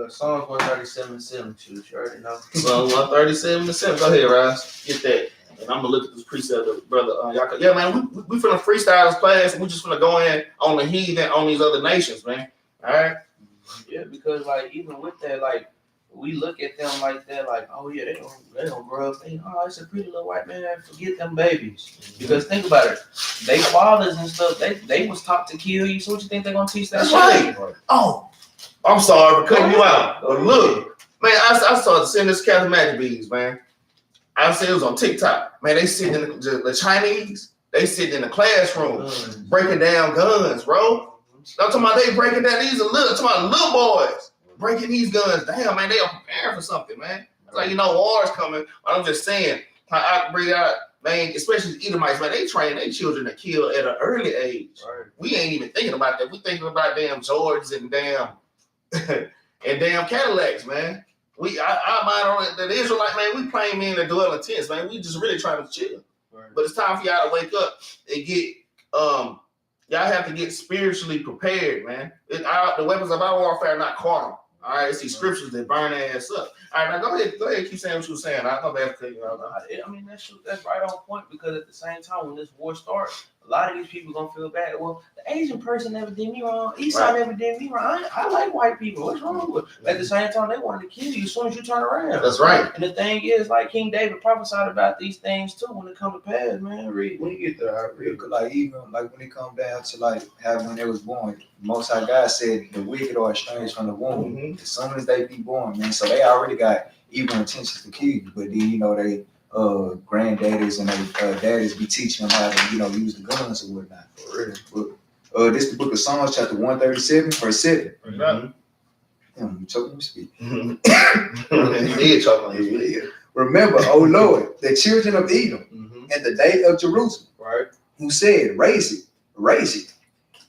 Psalms 137:7. You already know. Psalms 137:7. Go ahead, Ross. Get that. And I'm gonna look at this precept, brother. Yeah, man, we finna freestyle this class, and we just finna go in on the heathen on these other nations, man. All right. Yeah, because like even with that, like we look at them like that, like, oh yeah, they don't grow up thinking, oh, it's a pretty little white man. Forget them babies. Because think about it, they fathers and stuff, they was taught to kill you. So what you think they're gonna teach that? That's right. Oh, I'm sorry for cutting you out. But look, man, I started seeing this Capt Maccabees, man. I said it was on TikTok. Man, they sitting in the Chinese, they sitting in the classroom breaking down guns, bro. I'm talking about they breaking down these little boys breaking these guns down, man. They are preparing for something, man. It's like, war's coming. But I'm just saying, how I bring out, man, especially the Edomites, man, they train their children to kill at an early age. Right. We ain't even thinking about that. We thinking about damn Jordans and damn Cadillacs, man. Our mind on it, the Israelite, man, we plain men that dwell in tents, man. We just really trying to chill. Right. But it's time for y'all to wake up and get, y'all have to get spiritually prepared, man. The weapons of our warfare are not carnal. All right, it's these scriptures that burn their ass up. All right, now go ahead, keep saying what you were saying. I'll come back to you. I mean, that's right on point, because at the same time, when this war starts, a lot of these people gonna feel bad. Well, the Asian person never did me wrong. Esau never did me wrong. I like white people. What's wrong with? At the same time, they wanted to kill you as soon as you turn around. That's right. And the thing is, like King David prophesied about these things too when it come to pass, man. Read when you get there. I read. Like even like when it come down to like how when they was born, Most High God said the wicked are estranged from the womb. As soon as they be born, man. So they already got evil intentions to kill you, but then they granddaddies and they daddies be teaching them how to use the guns or whatnot. For real. But this is the book of Psalms, chapter 137, verse 7. I'm choking to speak. He did choke on his speak. Remember, O Lord, the children of Edom and the day of Jerusalem, Right. who said, raise it,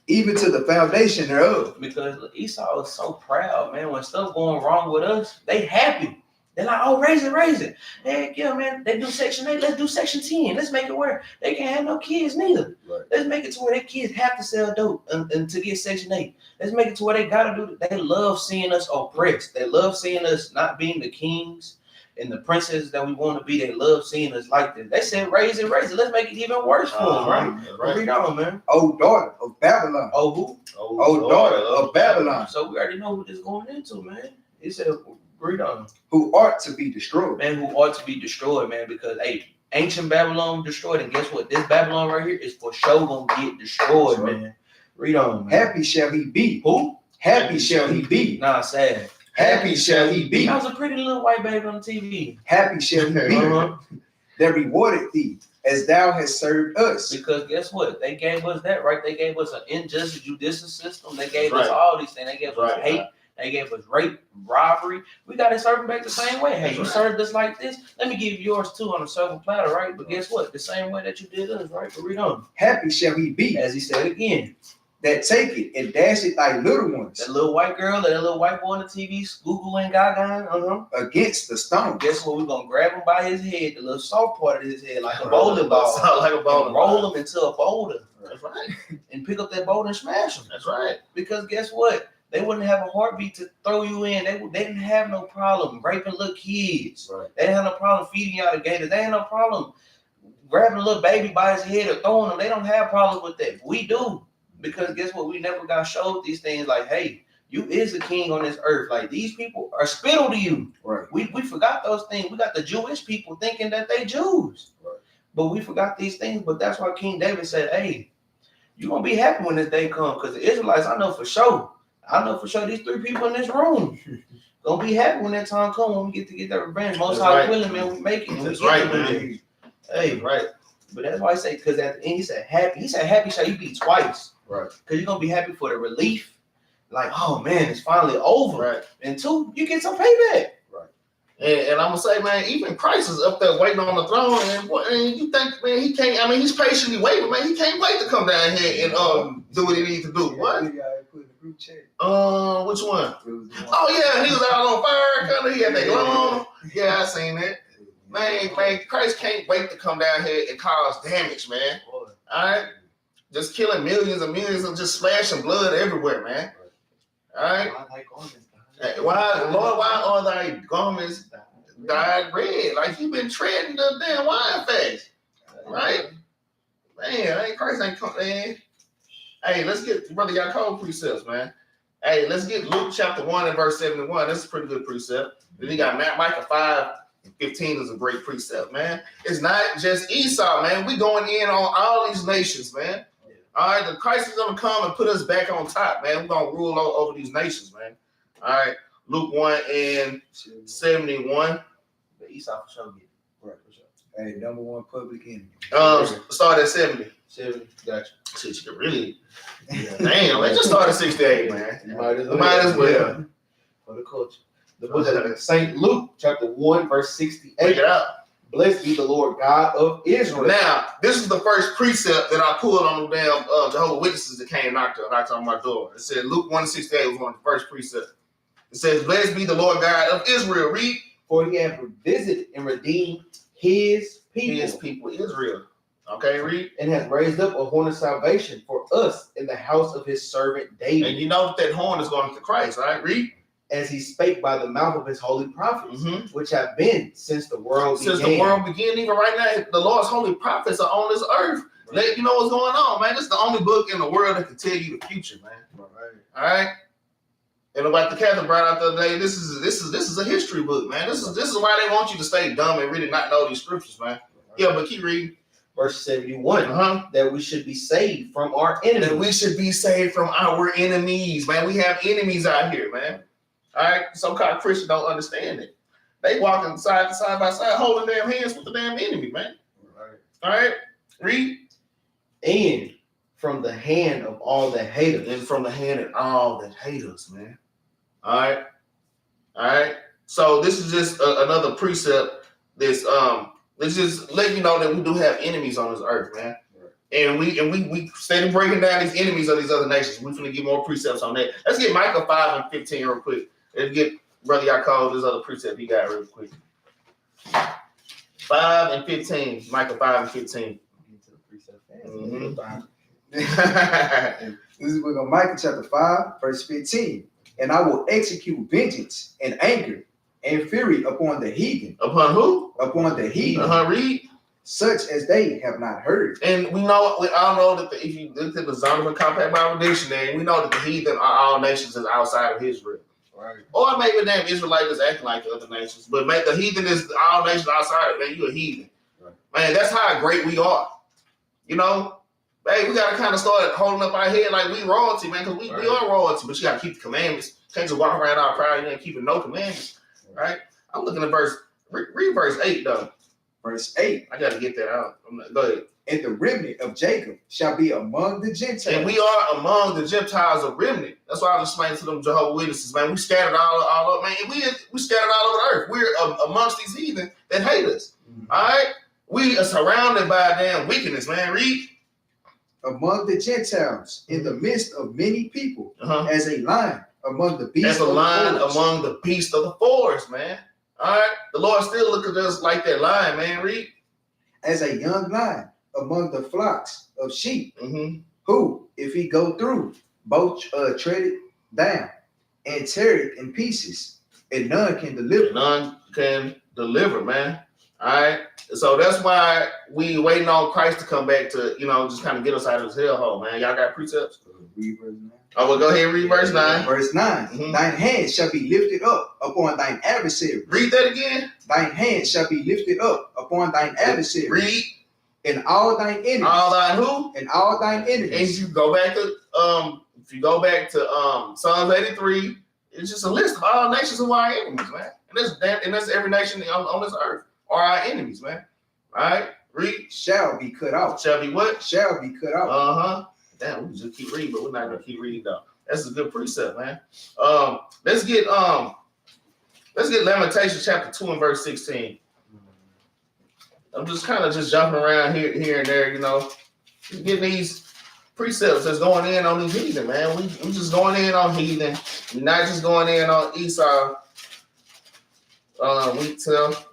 even to the foundation thereof. Because Esau is so proud, man. When stuff going wrong with us, they happy. They're like, oh, raise it. Heck yeah, man. They do Section 8. Let's do Section 10. Let's make it where they can't have no kids neither. Right. Let's make it to where their kids have to sell dope and to get Section 8. Let's make it to where they got to do it. They love seeing us oppressed. They love seeing us not being the kings and the princesses that we want to be. They love seeing us like this. They said, raise it. Let's make it even worse for them, right? Read on, man. O daughter of Babylon. Oh, who? O daughter of Babylon. So we already know who this going into, man. He said, read on. Who ought to be destroyed. Man, who ought to be destroyed, man, because, hey, ancient Babylon destroyed, and guess what? This Babylon right here is for sure gonna get destroyed, man. Read on, man. Happy shall he be. Who? Happy shall he be. Nah, sad. Happy shall he be. That was a pretty little white baby on TV. Happy shall he be. That rewarded thee as thou hast served us. Because guess what? They gave us that, right? They gave us an unjust judicial system. They gave us all these things. They gave us hate. They gave us rape, robbery. We got to serve them back the same way. Hey, you served us like this. Let me give yours too on a silver platter, right? But guess what? The same way that you did us, right? But read on. Happy shall he be, as he said again, that take it and dash it like little ones. That little white girl, that little white boy on the TV, googling gaga, against the stone. Guess what? We're gonna grab him by his head, the little soft part of his head, like a bowling ball, like a bowling ball. Roll him into a boulder. That's right. And pick up that boulder and smash him. That's right. Because guess what? They wouldn't have a heartbeat to throw you in. They didn't have no problem raping little kids. Right. They didn't have no problem feeding you alligators. They had no problem grabbing a little baby by his head or throwing them. They don't have problems with that. We do. Because guess what? We never got showed these things like, hey, you is a king on this earth. Like, these people are spittle to you. Right. We forgot those things. We got the Jewish people thinking that they Jews. Right. But we forgot these things. But that's why King David said, hey, you're going to be happy when this day comes. Because the Israelites, I know for sure these three people in this room gonna be happy when that time comes, when we get to get that revenge. Most high willing, man, we make it. That's right, man. Hey, right. But that's why I say, because at the end he said happy. He said happy shall you be twice. Right. Because you're gonna be happy for the relief. Like, oh man, it's finally over. Right. And two, you get some payback. Right. And I'm gonna say, man, even Christ is up there waiting on the throne, and you think, man, he can't. I mean, he's patiently waiting, man. He can't wait to come down here and do what he needs to do. What? Which one? Oh yeah, he was out on fire, kind of. He had that glow on. Yeah, I seen that. Man, Christ can't wait to come down here and cause damage, man. All right, just killing millions and millions and just splashing blood everywhere, man. All right. Why, Lord? Why are thy garments dyed red? Like you've been treading the damn wine fast, right? Man, Christ ain't come, man. Hey, let's get Brother Yaakov precepts, man. Hey, let's get Luke chapter 1 and verse 71. That's a pretty good precept. Then you got Micah 5:15 is a great precept, man. It's not just Esau, man. We going in on all these nations, man. All right, the Christ is going to come and put us back on top, man. We're going to rule over these nations, man. All right, Luke 1 and 71. The Esau for sure get it. Right, for sure. Hey, number one public enemy. Start at 70. 70, gotcha. Shit, you can really. Damn, man, just start at 68, man. You might as well. For the culture. The book of St. Luke, chapter 1, verse 68. Break it out. Blessed be the Lord God of Israel. Now, this is the first precept that I pulled on the damn Jehovah's Witnesses that came and knocked on my door. It said Luke 1:68 was one of the first precepts. It says, blessed be the Lord God of Israel. Read. For he hath visited and redeemed his people. His people, Israel. Okay, read. And has raised up a horn of salvation for us in the house of his servant David. And you know that horn is going to Christ, right? Read. As he spake by the mouth of his holy prophets, which have been since the world began. Since the world began, even right now, the Lord's holy prophets are on this earth. Let you know what's going on, man. This is the only book in the world that can tell you the future, man. All right. And about the Catholic brought out the other day, this is a history book, man. This is why they want you to stay dumb and really not know these scriptures, man. Yeah, but keep reading. Verse 71, that we should be saved from our enemies. That we should be saved from our enemies, man. We have enemies out here, man. All right, some-called Christians don't understand it. They walking side by side, holding damn hands with the damn enemy, man. All right, read. And from the hand of all that hate us. And from the hand of all that hate us, man. All right. So this is just another precept. This just let you know that we do have enemies on this earth, man. And we steady breaking down these enemies of these other nations. We're gonna get more precepts on that. Let's get Micah 5 and 15 real quick. Let's get Brother Yaakov this other precept he got real quick. 5 and 15. Micah 5 and 15. This is book of Micah chapter 5, verse 15. And I will execute vengeance and anger and fury upon the heathen. Upon who? Upon the heathen. Read. Such as they have not heard. And we all know that if you look at the Zondervan Compact Bible Dictionary, we know that the heathen are all nations is outside of Israel. Right. Or maybe damn Israelite is acting like the other nations. But man, the heathen is all nations outside of it. Man, you a heathen. Right. Man, that's how great we are. You know? Hey, we gotta kind of start holding up our head like we royalty, man, because we are royalty, but you gotta keep the commandments. You can't just walk around all proud and ain't keeping no commandments. Right? I'm looking at read verse 8 though. Verse 8. I gotta get that out. Go ahead. And the remnant of Jacob shall be among the Gentiles. And we are among the Gentiles a remnant. That's why I was explaining to them Jehovah's Witnesses, man. We scattered all up, man. We scattered all over the earth. We're amongst these heathen that hate us. All right? We are surrounded by damn wickedness, man. Read. Among the Gentiles, in the midst of many people, as a lion among the beasts. As a lion among the beasts of the forest, man. All right, the Lord still look at us like that lion, man. Read. As a young lion among the flocks of sheep, who, if he go through, both tread it down and tear it in pieces, and none can deliver. None can deliver, man. All right. So that's why we waiting on Christ to come back to, just kind of get us out of this hellhole, man. Y'all got precepts? Read verse 9. Oh, well, go ahead and read verse 9. Verse 9. Thine hand shall be lifted up upon thine adversary. Read that again. Thine hand shall be lifted up upon thine adversary. Read. And all thine enemies. All thine who? And all thine enemies. And if you go back to Psalms 83, it's just a list of all nations who are our enemies, man. And that's every nation on this earth are our enemies, man. All right, read. Shall be cut out. Shall be what? Shall be cut out. Damn, we just keep reading, but we're not gonna keep reading though. That's a good precept, man. Let's get Lamentations chapter 2 and verse 16. I'm just kind of jumping around here and there, just getting these precepts that's going in on these heathen, man. We just going in on heathen. We're not just going in on Esau. We tell,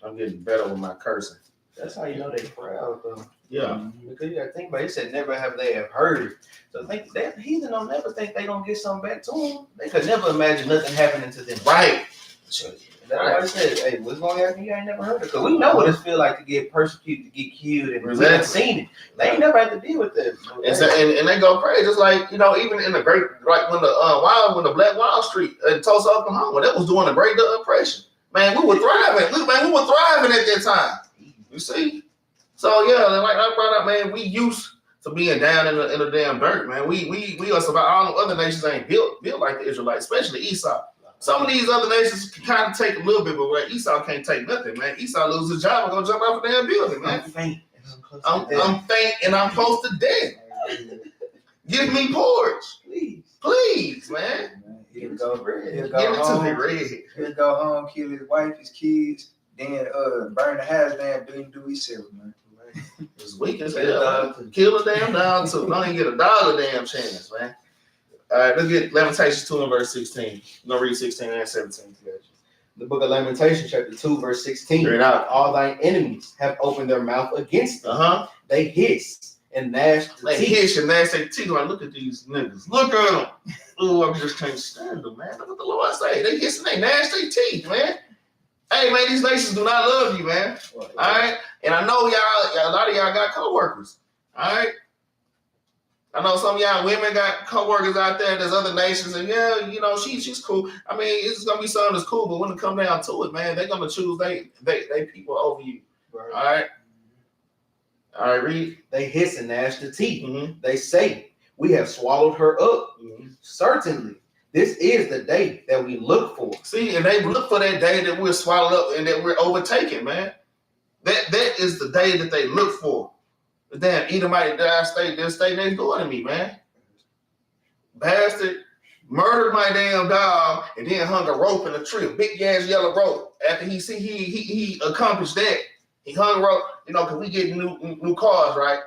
I'm getting better with my cursing. That's how you know they proud, though. Yeah. Because you gotta think about it. He said, never have they have heard. So think that heathen don't never think they gonna get something back to them. They could never imagine nothing happening to them. Right. That's why I said, hey, what's gonna happen? You ain't never heard it. Because we know what it feel like to get persecuted, to get killed, and we haven't seen it. They ain't never had to deal with that. And they go crazy. Just like, even in the great, like when the Black Wall Street in Tulsa, Oklahoma, that was doing the Great Depression. Man, we were thriving. We were thriving at that time. You see? So yeah, like I brought up, man, we used to being down in the damn dirt, man. We are surviving. All the other nations ain't built like the Israelites, especially Esau. Some of these other nations can kind of take a little bit, but where Esau can't take nothing, man. Esau loses his job and go jump off a damn building, man. I'm faint and I'm close to death. Give me porch. Please, man. He'll go Give it to me red. He'll go home, kill his wife, his kids, then burn the house down, do himself, man. It's weak as hell. Kill a damn dog too. Don't even get a dog a damn chance, man. All right, let's get Lamentations 2 and verse 16. We're going to read 16 and 17 together. The book of Lamentations, chapter 2, verse 16. Read out. All thine enemies have opened their mouth against thee. They hiss and gnash their teeth. They hiss and gnash their teeth. Like, look at these niggas. Look at them. Ooh, I just can't stand them, man. Look what the Lord say. They hiss and they gnash their teeth, man. Hey, man, these nations do not love you, man. All right? And I know y'all, a lot of y'all got coworkers. All right. I know some of y'all women got coworkers out there. There's other nations, and yeah, you know, she's cool. I mean, it's gonna be something that's cool, but when it come down to it, man, they're gonna choose they people over you. Right. All right. All right, read. They hiss and gnash the teeth. Mm-hmm. They say, "We have swallowed her up." Mm-hmm. Certainly, this is the day that we look for. See, and they look for that day that we're swallowed up and that we're overtaken, man. That is the day that they look for. The damn Edomite that stay next door to me, man. Bastard murdered my damn dog and then hung a rope in a tree, a big ass yellow rope. After he accomplished that, he hung a rope, you know, because we get new cars, right?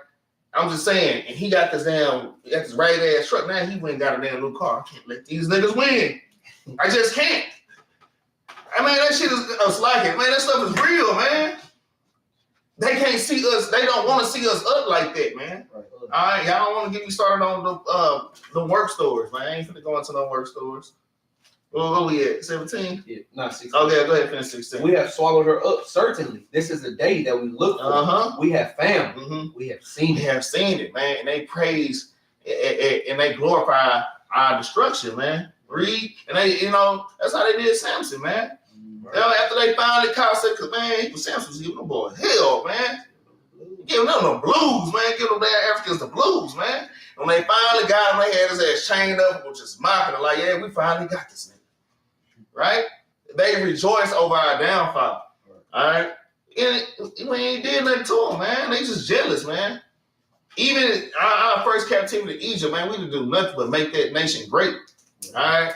I'm just saying, and he got this ragged ass truck. Now he went and got a damn new car. I can't let these niggas win. I just can't. I mean, that shit is like it, man. That stuff is real, man. They can't see us. They don't want to see us up like that, man. Right. All right, y'all don't want to get me started on the work stores, man. I ain't finna go into no work stores. Where we at? 17? Yeah, not 16. Okay, go ahead, finish 16. We have swallowed her up. Certainly, this is the day that we look for. Uh-huh. We have found. Mm-hmm. We have seen They it. have seen it, man, and they praise and they glorify our destruction, man. Read, and they, you know, that's how they did Samson, man. Right. You know, after they finally caught it, because man, Samson was giving them boy hell, man. Giving them the blues, man. Giving them damn Africans the blues, man. And when they finally got him, they had his ass chained up, which is mocking him, like, yeah, we finally got this nigga. Right? They rejoice over our downfall. All right? And we ain't did nothing to them, man. They just jealous, man. Even our first captivity to Egypt, man, we didn't do nothing but make that nation great. All right?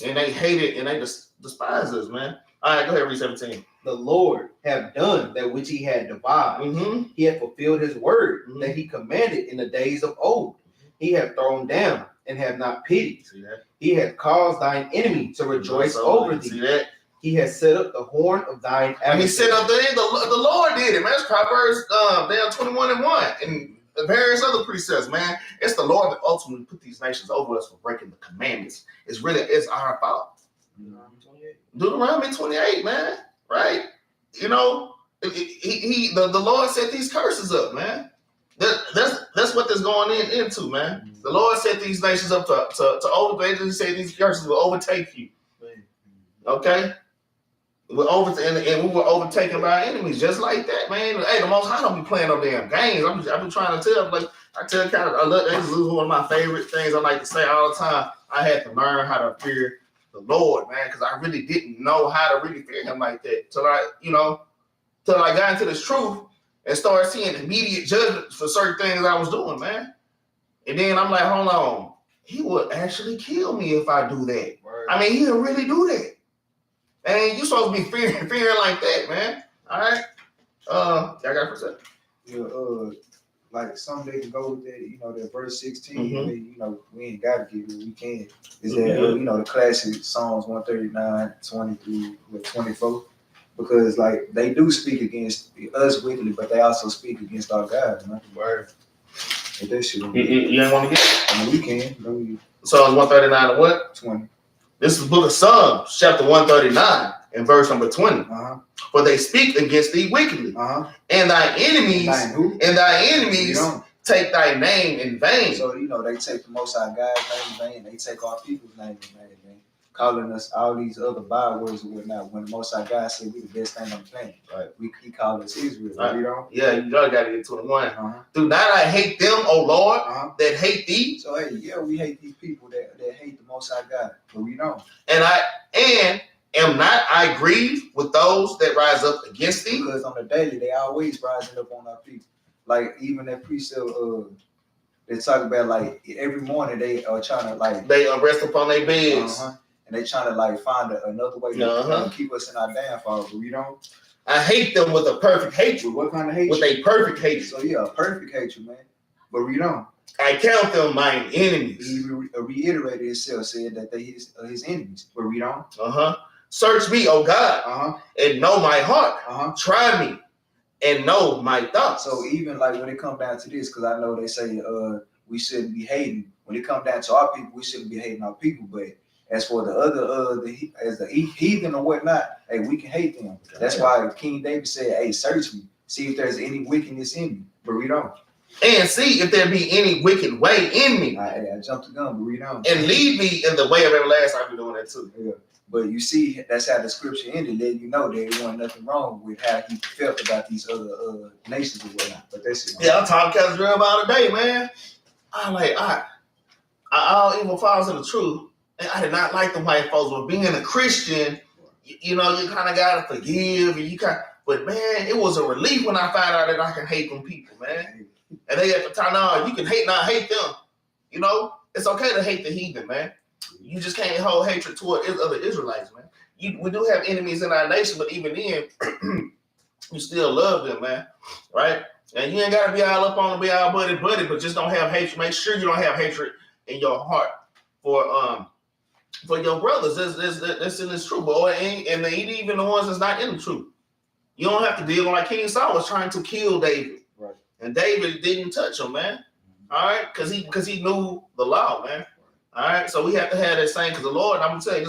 And they hate it and they despise us, man. All right, go ahead, read 17. The Lord have done that which he had devised. Mm-hmm. He had fulfilled his word Mhm. that he commanded in the days of old. He had thrown down and have not pitied. See that? He had caused thine enemy to rejoice over See thee. that? He has set up the horn of thine And he adversary. said up there, the Lord did it, man. It's Proverbs down 21:1 and various other precepts, man. It's the Lord that ultimately put these nations over us for breaking the commandments. It's our fault. Deuteronomy 28, man. Right? You know, the Lord set these curses up, man. That's what this going into, man. The Lord set these nations up to overtake. He said these curses will overtake you. Okay? And we were overtaken by our enemies just like that, man. Hey, the Most High don't be playing no damn games. I've been trying to tell, like, I tell kind of, this is one of my favorite things I like to say all the time. I had to learn how to fear the Lord, man, because I really didn't know how to really fear him like that. Till I got into this truth and started seeing immediate judgment for certain things I was doing, man. And then I'm like, hold on, he would actually kill me if I do that. Word. I mean, he'll really do that. And you supposed to be fearing like that, man. All right. Y'all got for a second? Yeah, like some they can go with that, you know, that verse 16, Mhm. you know, we ain't gotta give it, we can. Is that you know, the classic Psalms 139, 20 through 24. Because like they do speak against us wickedly, but they also speak against our God, man. Word. But that shit, You ain't want to get it? I mean, we can. No, we Psalms 139 and what? 20. This is the book of Psalms, chapter 139, and verse number 20. For they speak against thee wickedly, and thy enemies, You know? take thy name in vain. So, you know, they take the Most High God's name in vain. They take our people's name in vain, man. Calling us all these other bywords and whatnot. When the Most High God said we the best thing on the planet, Right. He called us Israel, Right. you know? Yeah, you got to get 21. Do not I hate them, O Lord, that hate thee? So, hey, yeah, we hate these people that hate the Most High God, but we don't. And am not I grieved with those that rise up against thee? Because on the daily, they always rising up on our people. Like, even that precept, they talk about, like, every morning they are trying to, like... They rest upon their beds. And they trying to, like, find another way to keep us in our downfall, but we don't. I hate them with a perfect hatred. What kind of hatred? With a perfect hatred. So, yeah, a perfect hatred, man. But we don't. I count them mine enemies. He reiterated himself, said that they his enemies, but we don't. Search me, O God, and know my heart. Try me and know my thoughts. So even like when it comes down to this, because I know they say we shouldn't be hating. When it comes down to our people, we shouldn't be hating our people. But as for the other, the heathen or whatnot, hey, we can hate them. That's why King David said, "Hey, search me, See if there's any wickedness in me. But read on. And see if there be any wicked way in me. I jumped the gun, but read on. And lead me in the way of everlasting. I've been doing that too. Yeah. But you see, that's how the scripture ended, letting you know there wasn't nothing wrong with how he felt about these other nations or whatnot. But that's it. Yeah, I'm talking to Jerubbaal today, man. I'm like, all evil falls in the truth. And I did not like the white folks. But being a Christian, you know, you kind of got to forgive. But man, it was a relief when I found out that I can hate them people, man. And they at the time, no, you can not hate them. You know, it's okay to hate the heathen, man. You just can't hold hatred toward other Israelites, man. We do have enemies in our nation, but even then, you still love them, man. Right? And you ain't got to be all up on them, be all buddy, but just don't have hatred. Make sure you don't have hatred in your heart for your brothers. That's in this truth, boy. And even the ones that's not in the truth. You don't have to deal with like King Saul was trying to kill David. Right. And David didn't touch him, man. All right? Because he knew the law, man. All right? So we have to have that same, because the Lord, I'm going to tell you,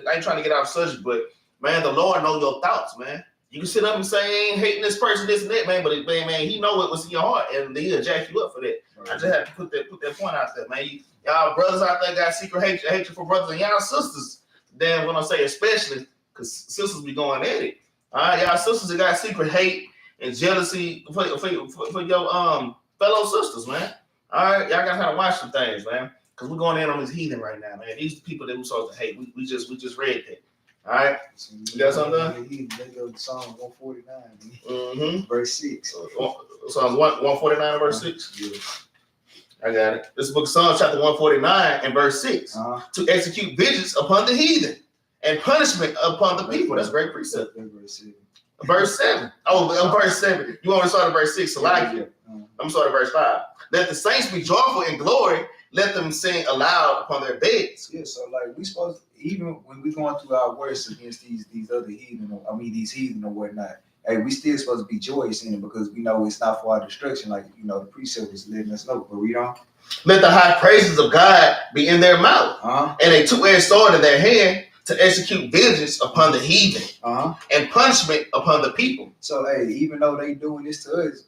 I ain't trying to get out of subject, but man, the Lord knows your thoughts, man. You can sit up and say, I ain't hating this person, this and that, man, but man, he know what was in your heart, and he'll jack you up for that. Right. I just have to put that point out there, man. Y'all brothers out there got secret hatred for brothers, and y'all sisters, damn, when I say especially, because sisters be going at it. All right, y'all sisters that got secret hate and jealousy for your fellow sisters, man. All right, y'all gotta kind of watch some things, man, because we're going in on this heathen right now, man. These people that we're supposed to hate. We just read that. All right, you got something done? They go to Psalm 149, verse 6. Psalms 149 verse 6. Yeah. I got it. This book of Psalms, chapter 149 and verse 6. To execute vengeance upon the heathen and punishment upon the people. That's great precept. Verse 7. Oh, verse 7. You want to start at verse 6, so like it. I'm starting at verse 5. Let the saints be joyful in glory. Let them sing aloud upon their beds. Yeah, so like we supposed to, even when we going through our worst against these other heathen, these heathen or whatnot, hey, we still supposed to be joyous in it because we know it's not for our destruction, like the precept was letting us know. But read on. Let the high praises of God be in their mouth, and a two-edged sword in their hand, to execute vengeance upon the heathen and punishment upon the people. So, hey, even though they doing this to us,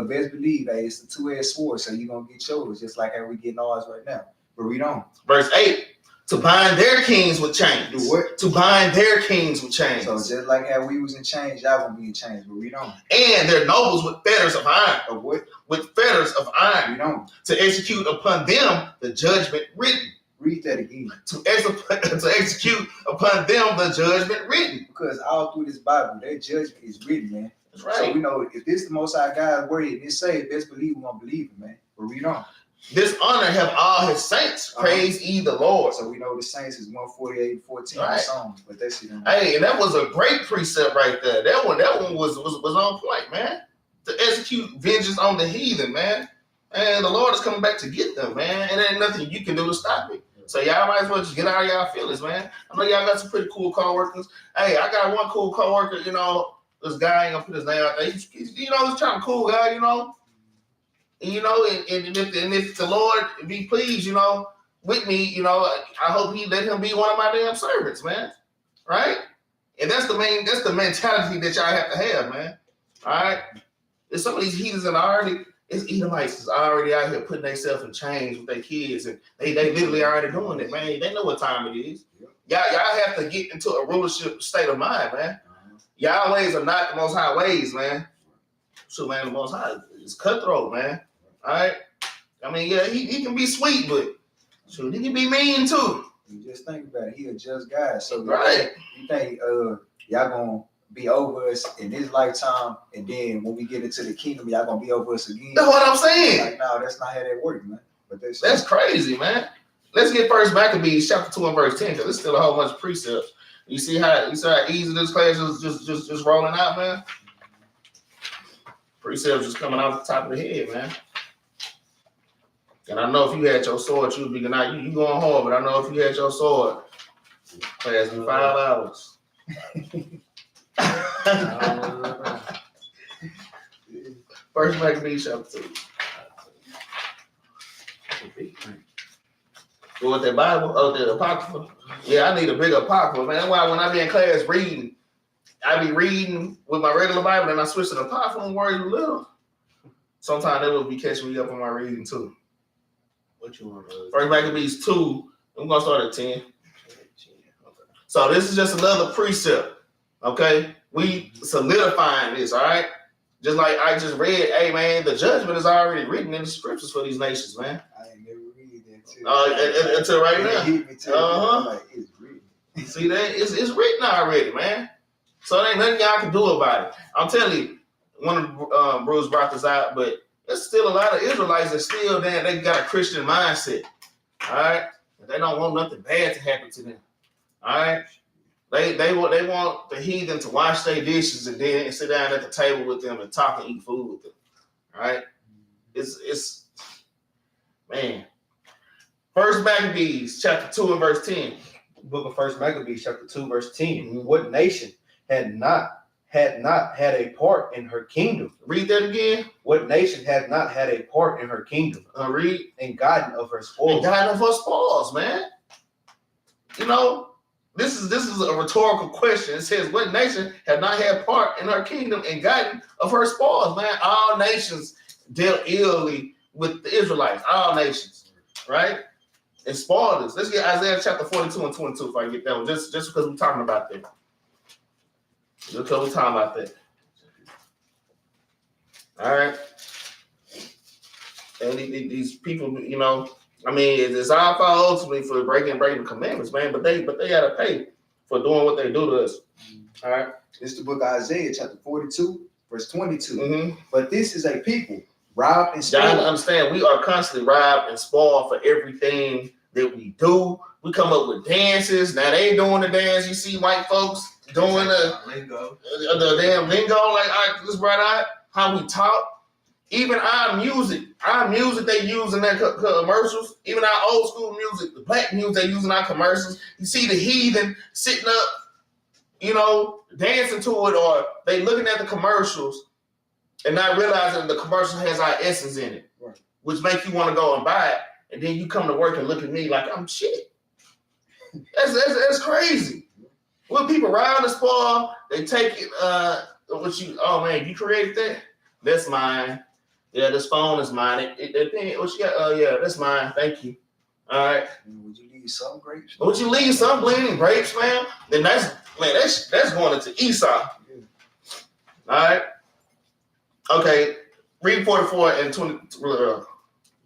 best believe, hey, it's a two-edged sword, so you're going to get yours, just like how we getting ours right now. But read on. Verse 8, to bind their kings with chains. Do what? To bind their kings with chains. So just like how we was in chains, y'all going to be in chains, but read on. And their nobles with fetters of iron. Of what? With fetters of iron. Read on. To execute upon them the judgment written. Read that again. To execute upon them the judgment written. Because all through this Bible, that judgment is written, man. That's right. So we know if this is the Most High God's word, and it say, best believe we're going to believe it, man. But read on. This honor have all his saints. Praise ye the Lord. So we know the saints is 148:14 right. songs, but that's it. Hey, and that was a great precept right there. That one was on point, man. To execute vengeance on the heathen, man. And the Lord is coming back to get them, man. And there ain't nothing you can do to stop it. So y'all might as well just get out of y'all feelings, man. I know y'all got some pretty cool coworkers. Hey, I got one cool coworker, this guy ain't gonna put his name out there. He's trying to cool guy, and if the Lord be pleased, with me, I hope he let him be one of my damn servants, man. Right? And that's the mentality that y'all have to have, man. All right? There's some of these heathens that Edomites is already out here putting themselves in chains with their kids, and they literally already doing it, man. They know what time it is. Y'all have to get into a rulership state of mind, man. Y'all ways are not the Most High ways, man. So, man, the Most High is cutthroat, man. All right? I mean, yeah, he can be sweet, but he can be mean, too. You just think about it. He a just guy. So, right. You think y'all going to be over us in this lifetime, and then when we get into the kingdom, y'all going to be over us again? That's what I'm saying. Like, no, that's not how that works, man. But that's crazy, man. Let's get first Maccabees chapter 2 and verse 10, because there's still a whole bunch of precepts. You see how easy this class is just rolling out, man? Precepts just coming off the top of the head, man. And I know if you had your sword, you'd be good. Now you going hard, but I know if you had your sword, class in 5 hours. First Maccabees chapter 2. Go with that Bible, the Apocrypha. Yeah, I need a big Apocrypha, man. That's why when I be in class reading, I be reading with my regular Bible, and I switch to the Apocryphal and worry a little. Sometimes they will be catching me up on my reading too. What you want? First Maccabees 2. I'm gonna start at 10. So this is just another precept. Okay, we solidifying this. All right, just like I just read. Hey man, the judgment is already written in the scriptures for these nations, man. I ain't never read that too. Until right now. Hit me too. Like, it's written. See that? It's written already, man. So there ain't nothing y'all can do about it. I'm telling you, one of Bruce brought this out, but there's still a lot of Israelites that still they got a Christian mindset. All right, they don't want nothing bad to happen to them. All right, they want the heathen to wash their dishes and then sit down at the table with them and talk and eat food with them. All right, it's man. First Maccabees chapter 2 and verse 10. Book of First Maccabees chapter 2 verse 10. What nation had not had a part in her kingdom? Read that again. What nation had not had a part in her kingdom? Read. And gotten of her spoils. And gotten of her spoils, man. You know, this is a rhetorical question. It says, what nation had not had part in her kingdom and gotten of her spoils, man? All nations dealt illy with the Israelites. All nations, right? And spoiled us. Let's get Isaiah chapter 42 and 22 if I get that one. Just because we're talking about that. Just because we're talking about that. All right. And these people, you know, I mean, it's our fault ultimately for breaking the commandments, man. But they gotta pay for doing what they do to us. All right. It's the book of Isaiah, chapter 42, verse 22. Mm-hmm. But this is a people robbed and Y'all spoiled. understand, we are constantly robbed and spoiled for everything that we do. We come up with dances. Now they doing the dance. You see white folks doing the damn lingo, like I just brought out, how we talk. Even our music they use in their commercials. Even our old school music, the black music they use in our commercials. You see the heathen sitting up, you know, dancing to it, or they looking at the commercials and not realizing the commercial has our essence in it, right, which makes you want to go and buy it. And then you come to work and look at me like I'm shit. That's crazy. When people ride the spoil, they take it. Oh man, you created that? That's mine. Yeah, this phone is mine. What you got? Yeah, that's mine. Thank you. All right. Would you leave some grapes? Would you leave some bleeding grapes, man? Then that's going into Esau. Yeah. All right. Okay. Read 44 and 20.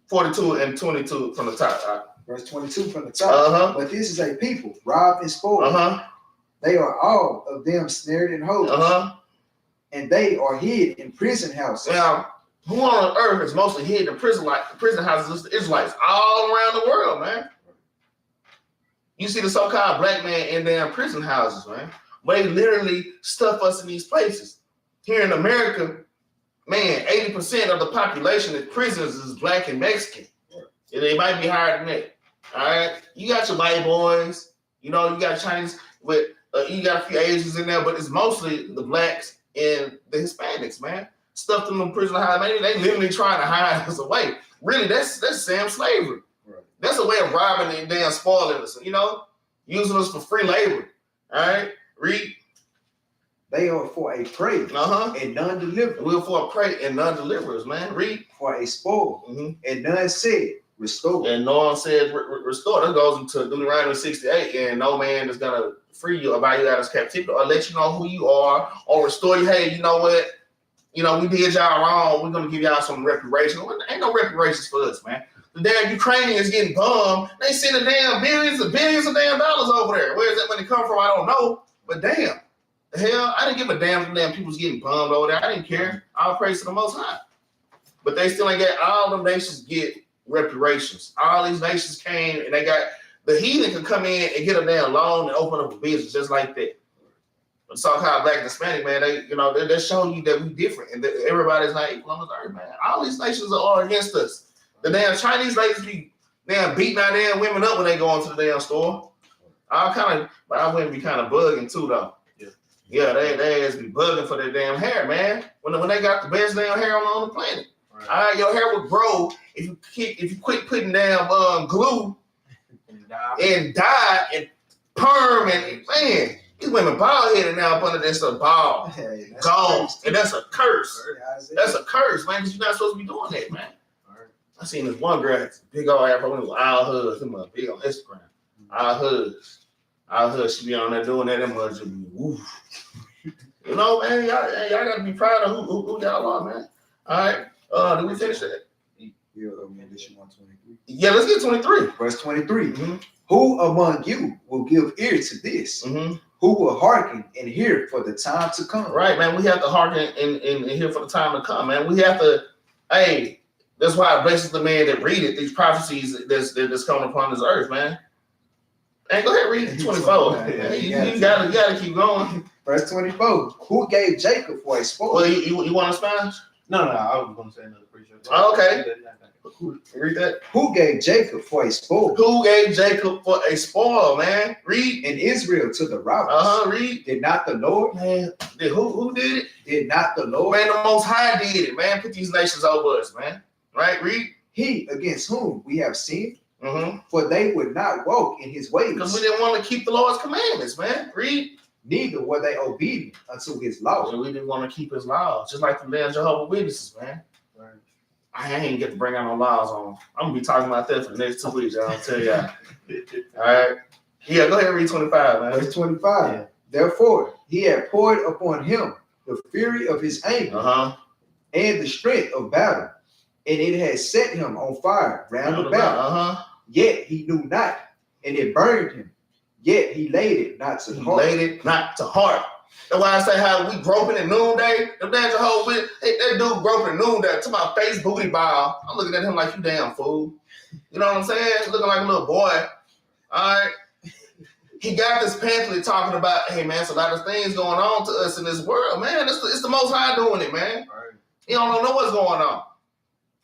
42 and 22 from the top. Right? Verse 22 from the top. But this is a people robbed and spoiled. They are all of them snared in holes. And they are hid in prison houses. Now, who on earth is mostly hid in prison houses? It's the Israelites all around the world, man. You see the so-called black man in their prison houses, man. But they literally stuff us in these places. Here in America, man, 80% of the population in prisons is black and Mexican. And they might be higher than that. All right? You got your white boys. You know, you got Chinese, but you got a few Asians in there, but it's mostly the blacks and the Hispanics, man. Stuffed them in prison houses. Man, they literally trying to hide us away. Really, that's Sam slavery. Right. That's a way of robbing and damn spoiling us, you know? Using us for free labor. All right? Read. They are for a prey and none delivered. We're for a prey and none deliverers, man. Read. For a spoil and none said restore. And no one said restore. That goes into Deuteronomy 68. And no man is going to free you or buy you out of captivity or let you know who you are or restore you. Hey, you know what? You know, we did y'all wrong. We're going to give y'all some reparations. Well, ain't no reparations for us, man. The damn Ukrainians getting bummed. They sending damn billions of damn dollars over there. Where is that money come from? I don't know. But damn. The hell, I didn't give a damn if damn people's getting bummed over there. I didn't care. All praise to the Most High. But they still ain't got, all them nations get reparations. All these nations came and they got, the heathen can come in and get a damn loan and open up a business just like that. But so-called black and Hispanic, man, they're showing you that we different and that everybody's not equal on the earth, man. All these nations are against us. The damn Chinese ladies be damn beating our damn women up when they go into the damn store. But our women be kind of bugging too, though. Yeah, they ass be bugging for their damn hair, man. When they got the best damn hair on the planet. Right. All right, your hair would grow if you quit putting damn glue and dye and perm and man, These women bald headed now up under this ball. Hey, that's Gone. crazy. And that's a curse. Yeah, That's a curse, man, because you're not supposed to be doing that, man. I seen this one girl, big old afro, with all hugs, them big on Instagram. All hugs. She be on there doing that, them hugs just be woof. You know, man, y'all gotta be proud of who y'all are, man. All right. Did we finish that? Yeah, edition 123. Yeah, let's get 23. Verse 23. Mm-hmm. Who among you will give ear to this? Mm-hmm. Who will hearken and hear for the time to come? Right, man. We have to hearken and hear for the time to come, man. We have to, hey, that's why it blesses the man that read it, these prophecies that's coming upon this earth, man. Hey, go ahead, read 24. You gotta keep going. Verse 24. Who gave Jacob for a spoil? Well, you want to Spanish? No, I was gonna say another preacher. Oh, okay. Read that. Who gave Jacob for a spoil? Who gave Jacob for a spoil, man? Read. And Israel to the robbers. Read. Did not the Lord? Man, who did it? Did not the Lord? Man, the Most High did it, man. Put these nations over us, man. Right? Read. He against whom we have sinned, Mm-hmm. for they would not walk in his ways. Because we didn't want to keep the Lord's commandments, man. Read. Neither were they obedient unto his law. And we didn't want to keep his laws, just like the damn Jehovah's Witnesses, man. Right. I ain't get to bring out no laws on. I'm gonna be talking about that for the next 2 weeks, I'll tell y'all. All right. Yeah, go ahead and read 25, man. Verse 25. Yeah. Therefore, he had poured upon him the fury of his anger and the strength of battle, and it had set him on fire round about. Yet he knew not, and it burned him. Yet he laid it not to heart. Laid it not to heart. That's why I say how we groping at noonday. The damn Jehovah's Witness, that dude groping at noonday to my face booty ball. I'm looking at him like, you damn fool. You know what I'm saying? Looking like a little boy. All right. He got this pamphlet talking about, hey man, it's a lot of things going on to us in this world, man. It's the Most High doing it, man. Right. You don't know what's going on.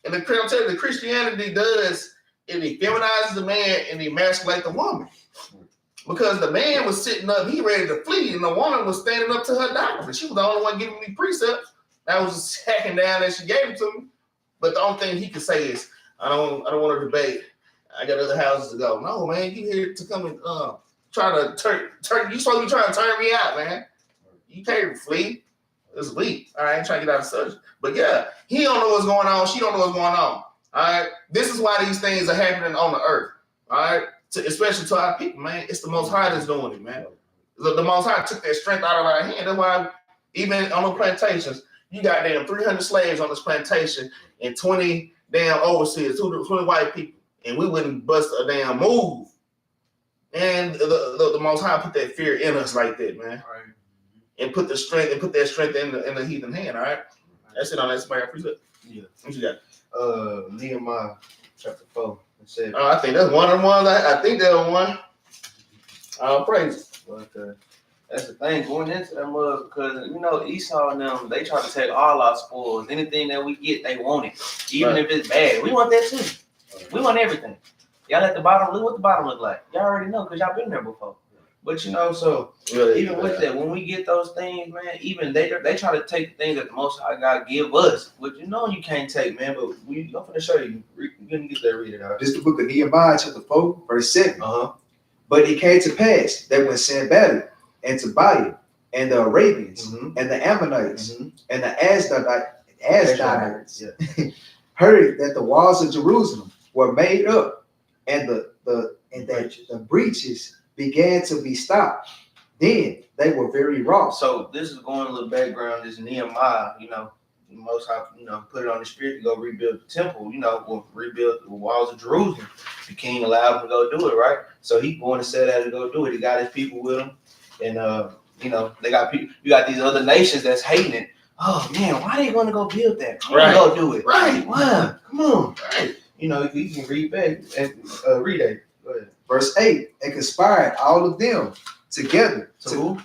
And I'm telling you, the Christianity does, it feminizes the man and it emasculates the woman. Because the man was sitting up, he ready to flee, and the woman was standing up to her doctrine. She was the only one giving me precepts. I was just hacking down as she gave it to me. But the only thing he could say is, I don't want to debate. I got other houses to go. No, man, you here to come and try to turn. You supposed to be trying to turn me out, man. You can't flee. It's weak. All right, I ain't trying to get out of the subject. But yeah, he don't know what's going on. She don't know what's going on. All right, this is why these things are happening on the earth. All right, especially to our people, man. It's the Most High that's doing it, man. The Most High took that strength out of our hand. That's why even on the plantations, you got damn 300 slaves on this plantation and 20 damn overseers, 20 white people, and we wouldn't bust a damn move. And the Most High put that fear in us like that, man. Right. And put that strength in the heathen hand. All right, that's it on that smart precept. Yeah. What you got? Nehemiah chapter 4. I think that's one of the ones. I think that was one. Praise. But that's the thing going into that mud, because you know Esau and them, they try to take all our spoils. Anything that we get, they want it, even if it's bad. We want that too. We want everything. Y'all at the bottom, look what the bottom look like. Y'all already know because y'all been there before. But you know, so even with that, when we get those things, man, even they try to take the things that the Most High God give us, but you know you can't take, man. But I'm gonna show you. You can get that, read it out. This is the book of Nehemiah, chapter 4, verse 7. But it came to pass that when Sanballat and Tobiah and the Arabians and the Ammonites and the Ashdodites heard that the walls of Jerusalem were made up and that the breaches began to be stopped, then they were very wroth. So this is going a little background. This Nehemiah, you know, the Most High, you know, put it on the spirit to go rebuild the temple, you know, rebuild the walls of Jerusalem. The king allowed him to go do it, right? So he going to set out to go do it. He got his people with him, and you know, they got people. You got these other nations that's hating it. Oh man, why they going to go build that? Right. Go do it. Right. Wow. Come on. Right. You know, you can read back and read that. Go ahead. Verse 8, and conspired all of them together to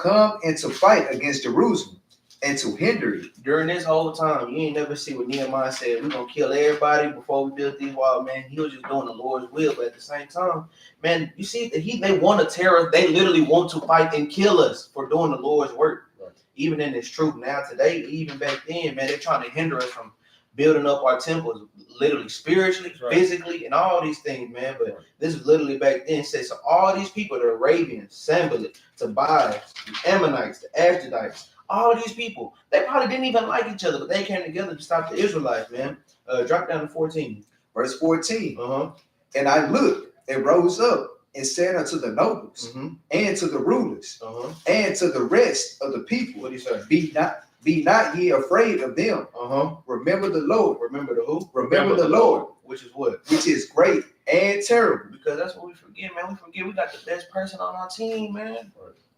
come and to fight against Jerusalem and to hinder it. During this whole time, you ain't never see what Nehemiah said, we're going to kill everybody before we build these walls, man. He was just doing the Lord's will, but at the same time, man, you see, they want to tear us. They literally want to fight and kill us for doing the Lord's work. Right. Even in this truth now today, even back then, man, they're trying to hinder us from building up our temples, literally, spiritually, Right. physically, and all these things, man. But Right. this is literally back then. It says, so all these people, the Arabians, Sanballat, Tobias, the Ammonites, the Ashdodites, all these people, they probably didn't even like each other, but they came together to stop the Israelites, man. Drop down to 14. Verse 14. Uh-huh. And I looked and rose up and said unto the nobles Mm-hmm. and to the rulers Uh-huh. and to the rest of the people, What do you say? be not ye afraid of them. Uh-huh. Remember the Lord. Remember the who? Remember the Lord, Which is what? which is great and terrible. Because that's what we forget, man. We forget we got the best person on our team, man.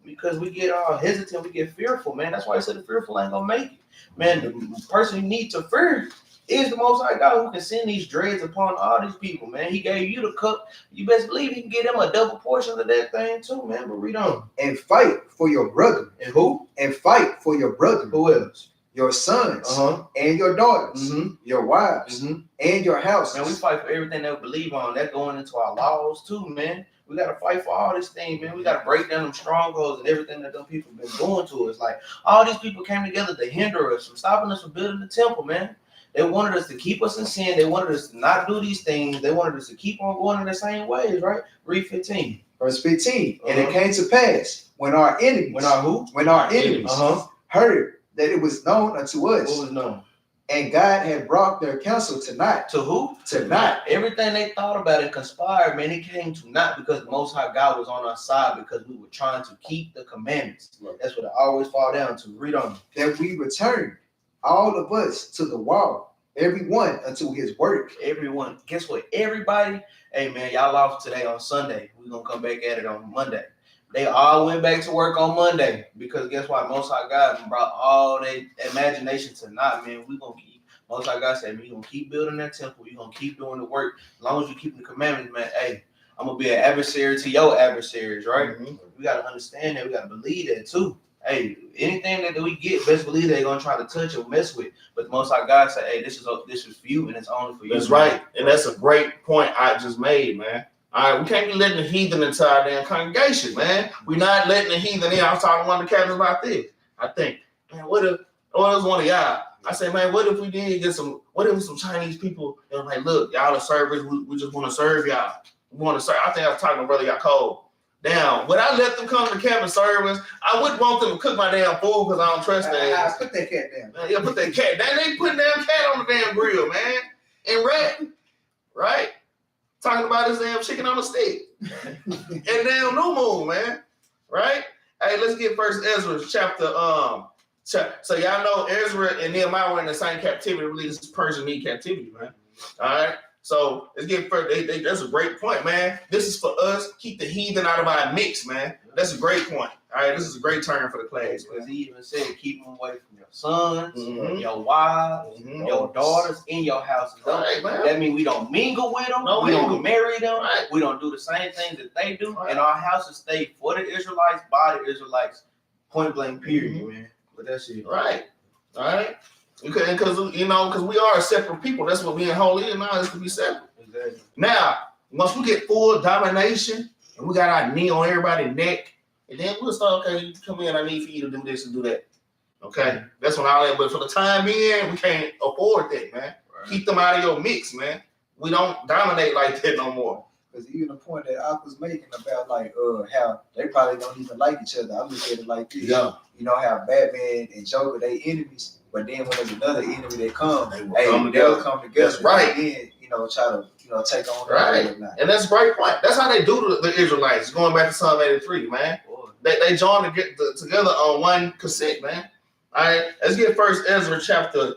Because we get all hesitant, we get fearful, man. That's why I said the fearful ain't gonna make it. Man, the person you need to fear is the Most High God, who can send these dreads upon all these people, man. He gave you the cup. You best believe he can get them a double portion of that thing too, man. But read on. And fight for your brother. And who? And fight for your brother. Who else? Your sons Uh-huh. and your daughters, Mm-hmm. your wives Mm-hmm. and your houses. Man, we fight for everything that we believe on. That's going into our laws too, man. We gotta fight for all these things, man. We gotta break down them strongholds and everything that them people been doing to us. Like all these people came together to hinder us from stopping us from building the temple, man. They wanted us to keep us in sin. They wanted us to not do these things. They wanted us to keep on going in the same ways, right? Read 15. Verse 15. And Uh-huh. it came to pass when our enemies, When our who? when our enemies Uh-huh. heard that it was known unto us, What was known? and God had brought their counsel to naught. To who? To naught. Everything they thought about and conspired, man, it came to naught because the Most High God was on our side because we were trying to keep the commandments. Right. That's what it always fall down to. Read on. That we returned, all of us, to the wall, every one unto his work. Everyone, guess what? Everybody, hey man, y'all lost today on Sunday. We're gonna come back at it on Monday. They all went back to work on Monday because guess what? Most High God brought all their imagination to naught, man. We gonna keep. Most High God said, man, you gonna keep building that temple. You gonna keep doing the work. As long as you keep the commandments, man. Hey, I'm gonna be an adversary to your adversaries, right? Mm-hmm. We gotta understand that. We gotta believe that too. Hey, anything that we get, best believe they're gonna try to touch or mess with. But Most High God said, hey, this is for you, and it's only for you. That's right. And that's a great point I just made, man. All right, we can't be letting the heathen into our damn congregation, man. We're not letting the heathen in. I was talking to one of the captains about this. I think, man, what if, it was one of y'all. I said, man, what if we did get what if some Chinese people, they were like, look, y'all are servers, we just want to serve y'all. We want to serve. I think I was talking to Brother Yaakov. Damn, would I let them come to the camp and serve us? I wouldn't want them to cook my damn food because I don't trust them. Put that cat down. Yeah, put that cat. They putting damn cat on the damn grill, man. And rat, right? Talking about this damn chicken on a stick. And damn new moon, man. Right? Hey, let's get first Ezra chapter. So y'all know Ezra and Nehemiah were in the same captivity. Really, this is Persian Medes captivity, man. All right. So let's get first. That's a great point, man. This is for us. Keep the heathen out of our mix, man. That's a great point. All right, this is a great turn for the class, Because man. he even said, keep them away from your sons, Mhm. your wives, Mhm. your daughters, in your houses. All right, man. That means we don't mingle with them. No we mingle. don't marry them. Right. We don't do the same things that they do. Right. And our houses stay for the Israelites, by the Israelites. Point blank, period, Mhm. man. But that's it. Right. All right. Because we are a separate people. That's what being holy is now, is to be separate. Exactly. Now, once we get full domination and we got our knee on everybody's neck, and then we'll start, okay, you come in, I need for you to do this and do that. Okay? That's when all that, but for the time being, we can't afford that, man. Right. Keep them out of your mix, man. We don't dominate like that no more. Because even the point that I was making about how they probably don't even like each other. I look at it like this. Yeah. You know how Batman and Joker, they enemies, but then when there's another enemy that come, They will hey, come they'll together. come together. That's right. And then, try to take on Right. or not. And that's a great point. That's how they do the Israelites, going back to Psalm 83, man. Boy. They join together on one cassette, man. All right, let's get first Ezra chapter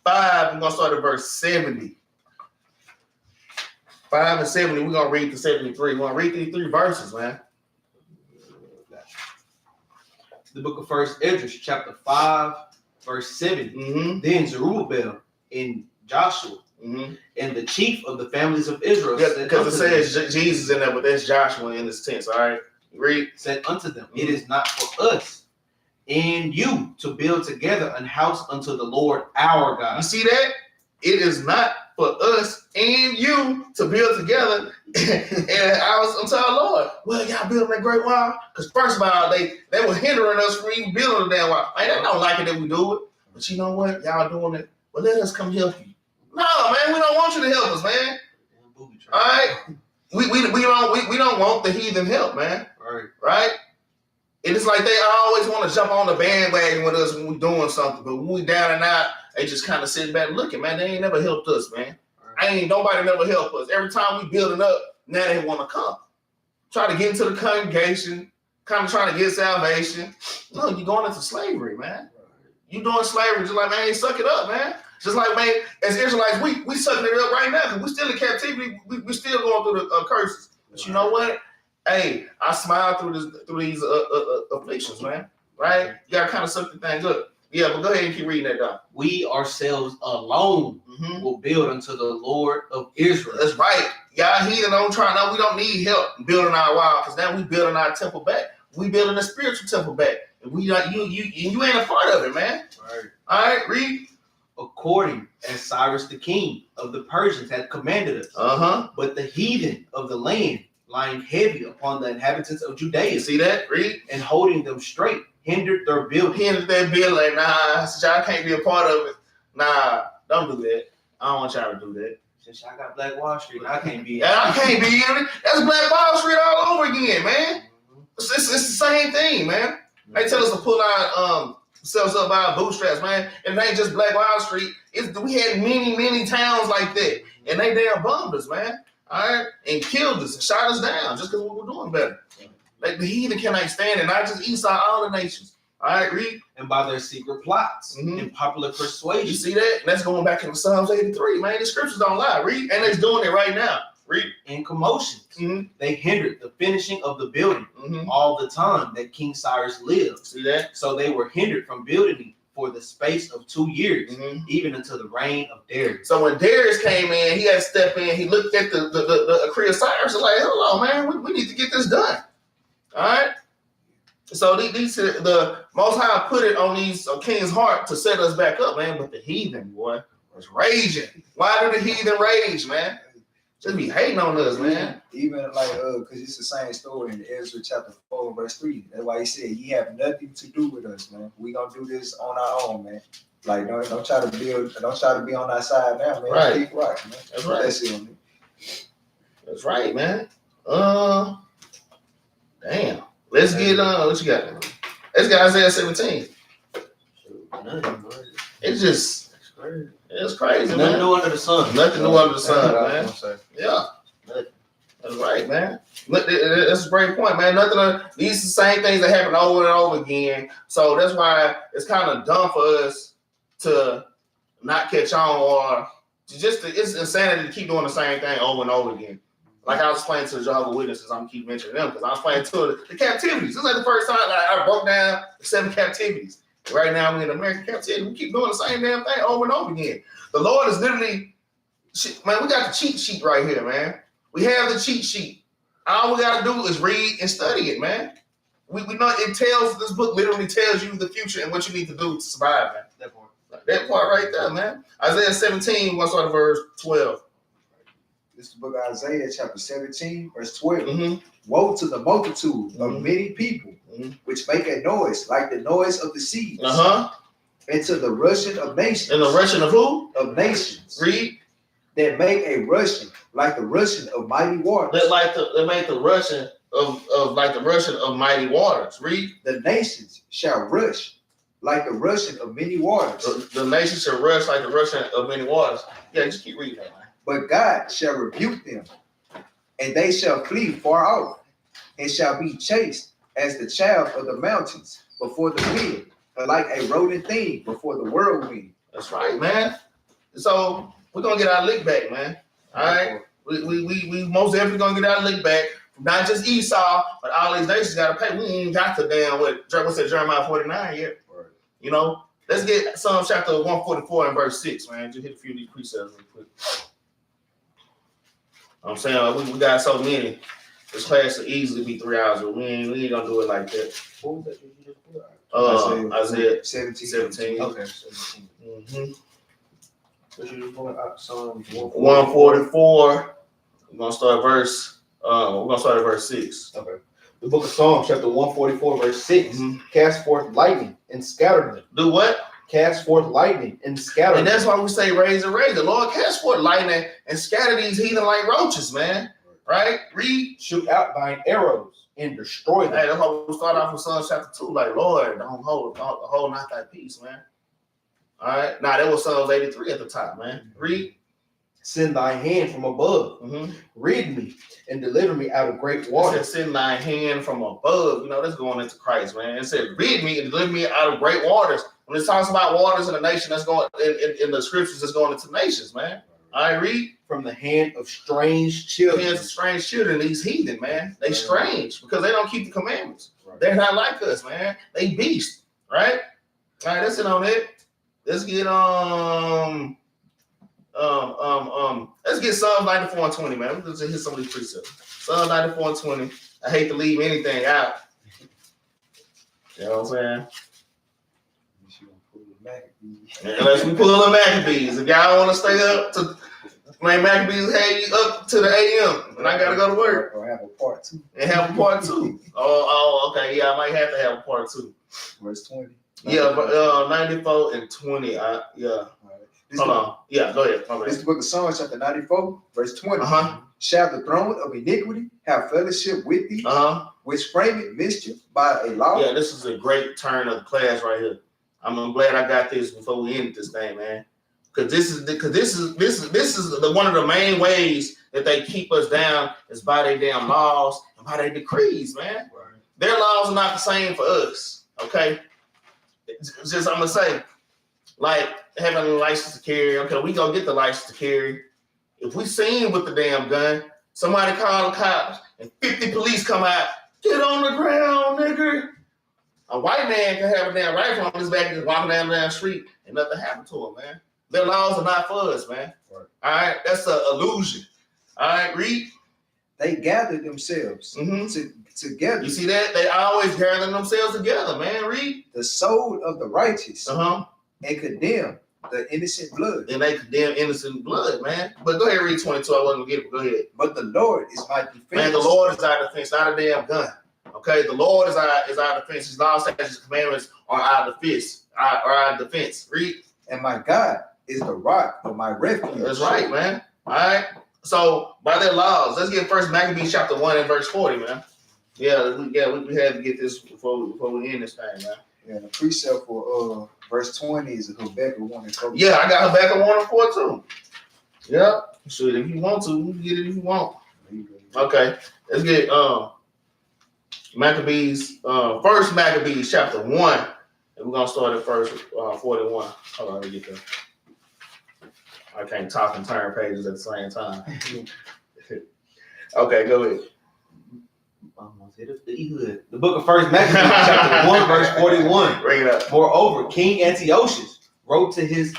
5. We're going to start at verse 70. 5 and 70, we're going to read to 73. We're going to read these 3 verses, man. The book of First Ezra, chapter 5, verse 7. Mm-hmm. Then Jerubbaal and Joshua Mm-hmm. and the chief of the families of Israel Because it says Jesus in there, but that's Joshua in this tense, all right? Read. said unto them, it is not for us and you to build together an house unto the Lord our You God. see that? It is not for us and you to build together and ours unto our Lord. Well, y'all building that great wall? Because first of all, they were hindering us from even building the damn wall. Like, they don't like it that we do it. But you know what? Y'all doing it. Well, let us come help you. No, man, we don't want you to help us, man. All right, we don't want the heathen help, man. Right. And it's like they always want to jump on the bandwagon with us when we're doing something, but when we down and out, they just kind of sitting back looking, man. They ain't never helped us, man. Ain't nobody never help us. Every time we building up, now they want to come. Try to get into the congregation, kind of trying to get salvation. No, you're going into slavery, man. You doing slavery, just like, man, suck it up, man. Just like, man, as Israelites, we sucking it up right now because we still in captivity. We still going through the curses. But you know what? Hey, I smile through these afflictions, man. Right? You gotta kind of suck the things up. Yeah, but go ahead and keep reading that down. We ourselves alone will build unto the Lord of Israel. That's right. Y'all heathen don't try. No, we don't need help building our wall because now we building our temple back. We building a spiritual temple back. And we like you ain't a part of it, man. Right. All right, read. According as Cyrus the king of the Persians had commanded us. But the heathen of the land, lying heavy upon the inhabitants of Judea, You see that? Read. and holding them straight, hindered their building. Hindered that bill, like, nah, since y'all can't be a part of it. Nah, don't do that. I don't want y'all to do that. Since I got Black Wall Street, I can't be. I can't be in it. That's Black Wall Street all over again, man. It's the same thing, man. They tell us to pull our selves up by our bootstraps, man. And it ain't just Black Wall Street. We had many towns like that. And they damn bummed us, man. All right? And killed us and shot us down just because we were doing better. Like the heathen cannot stand it. Not just Esau, all the nations. All right, read. And by their secret plots and popular persuasion. You see that? And that's going back into Psalms 83, man. The scriptures don't lie. Read. And they're doing it right now. Read. In commotions. They hindered the finishing of the building all the time that King Cyrus lived. See that? So they were hindered from building for the space of 2 years, even until the reign of Darius. So when Darius came in, he had to step in. He looked at the decree of Cyrus and like, hold on, man, we need to get this done. All right. So the Most High put it on these king's heart to set us back up, man. But the heathen, boy, was raging. Why do the heathen rage, man? Just be hating on us, man. Even like, because it's the same story in Ezra chapter 4, verse 3. That's why he said, "Ye have nothing to do with us, man. We gonna do this on our own, man. Like, don't try to be on our side now, man. Right. Keep right, man. That's right. That's it, man. That's right, man. Damn. Let's get what you got? Let's get Isaiah 17. It's just it's crazy, Nothing man. new under the sun. Nothing new under the sun, man. Say. Yeah. That's right, man. That's a great point, man. These are the same things that happen over and over again. So that's why it's kind of dumb for us to not catch on or it's insanity to keep doing the same thing over and over again. Like I was explaining to the Jehovah's Witnesses, I'm gonna keep mentioning them because I was explaining to the captivities. This is like the first time I broke down the 7 captivities. Right now we're in American captivity. We keep doing the same damn thing over and over again. The Lord is literally, man, we got the cheat sheet right here, man. We have the cheat sheet. All we gotta do is read and study it, man. We know this book literally tells you the future and what you need to do to survive, man. That part right there, man. Isaiah 17, what's on verse 12? This is the book of Isaiah, chapter 17, verse 12. Woe to the multitude of many people, which make a noise like the noise of the seas, and to the rushing of nations. And the rushing of who? Of nations. Read. That make a rushing like the rushing of mighty waters. That make the rushing of like the rushing of mighty waters. Read. The nations shall rush like the rushing of many waters. The nations shall rush like the rushing of many waters. Yeah, just keep reading that, man. But God shall rebuke them, and they shall flee far off, and shall be chased as the child of the mountains before the wind, or like a rodent thing before the whirlwind. That's right, man. So we're gonna get our lick back, man. All right. We most definitely gonna get our lick back. Not just Esau, but all these nations gotta pay. We ain't got to damn what's that Jeremiah 49 yet. Right. You know, let's get Psalm chapter 144 and verse 6, man. Just hit a few of these precepts real quick. I'm saying we got so many. This class could easily be 3 hours, but we ain't gonna do it like that. What was that? Isaiah 17. Okay, 17. What you just going up? Psalm 144. We're gonna start at verse 6. Okay. The book of Psalms, chapter 144, verse 6. Cast forth lightning and scatter them. Do what? cast forth lightning and scatter. And that's why we say raise and rage. The Lord cast forth lightning and scatter these heathen like roaches, man. Right? Read. Shoot out thine arrows and destroy them. Hey, that's why we start off with Psalms chapter 2. Like, Lord, don't hold not thy peace, man. All right. Now, that was Psalms 83 at the top, man. Read. Send thy hand from above. Mm-hmm. Rid me and deliver me out of great It water. said, send thy hand from above. You know, that's going into Christ, man. It said, rid me and deliver me out of great waters. When it talks about waters in a nation, that's going in the scriptures, that's going into nations, man. I read. From the hand of strange children. Hands of strange children, these heathen, man. They strange because they don't keep the commandments. Right. They're not like us, man. They beast, right? All right, that's it on it. Let's get let's get Psalm 94 and 20, man. Let's just hit some of these precepts. Psalm 94 and 20. I hate to leave anything out. You know what I'm saying? Unless we pull the Maccabees. If y'all want to stay up to play Maccabees, hey, you up to the AM, and I gotta go to work. Or have a part 2. And have a part 2. Oh, okay. Yeah, I might have to have a part 2. Verse 20. Yeah, but 94 and 20. Yeah. Hold on. Yeah, go ahead. This is the book of Psalms, chapter 94, verse 20. Uh-huh. Shall the throne of iniquity have fellowship with thee, Uh-huh. which frameth mischief by a law? Yeah, this is a great turn of the class right here. I'm glad I got this before we end this thing, man. Because this is one of the main ways that they keep us down is by their damn laws and by their decrees, man. Right. Their laws are not the same for us. Okay, it's just I'm gonna say, like having a license to carry. Okay, we gonna get the license to carry. If we seen with the damn gun, somebody call the cops and 50 police come out. Get on the ground, nigga. A white man can have a damn rifle on his back and just walking down the damn street and nothing happened to him, man. Their laws are not for us, man. Right. All right, that's an illusion. All right, read. They gathered themselves together. You see that? They always gather themselves together, man. Read. The soul of the righteous Uh-huh. and condemn the innocent blood. And they condemn innocent blood, man. But go ahead, read 22. I wasn't gonna get it, but go ahead. But the Lord is my defense. Man, the Lord is our defense, not a damn gun. Okay, the Lord is our defense. His laws, statutes, commandments are our defense. Our defense. Read. And my God is the rock of my refuge. That's right, man. All right. So by their laws, let's get first Maccabees chapter 1 and verse 40, man. We had to get this before we end this thing, man. Yeah, the precept for verse 20 is Habakkuk 1 and 4. Yeah, I got Habakkuk 1 and 4 too. Yeah. So if you want to, you can get it if you want. Okay. Let's get Maccabees, first Maccabees chapter 1. And we're gonna start at verse 41. Hold on, let me get there. I can't talk and turn pages at the same time. Okay, go ahead. The book of First Maccabees, chapter 1, verse 41. Bring it up. Moreover, King Antiochus wrote to his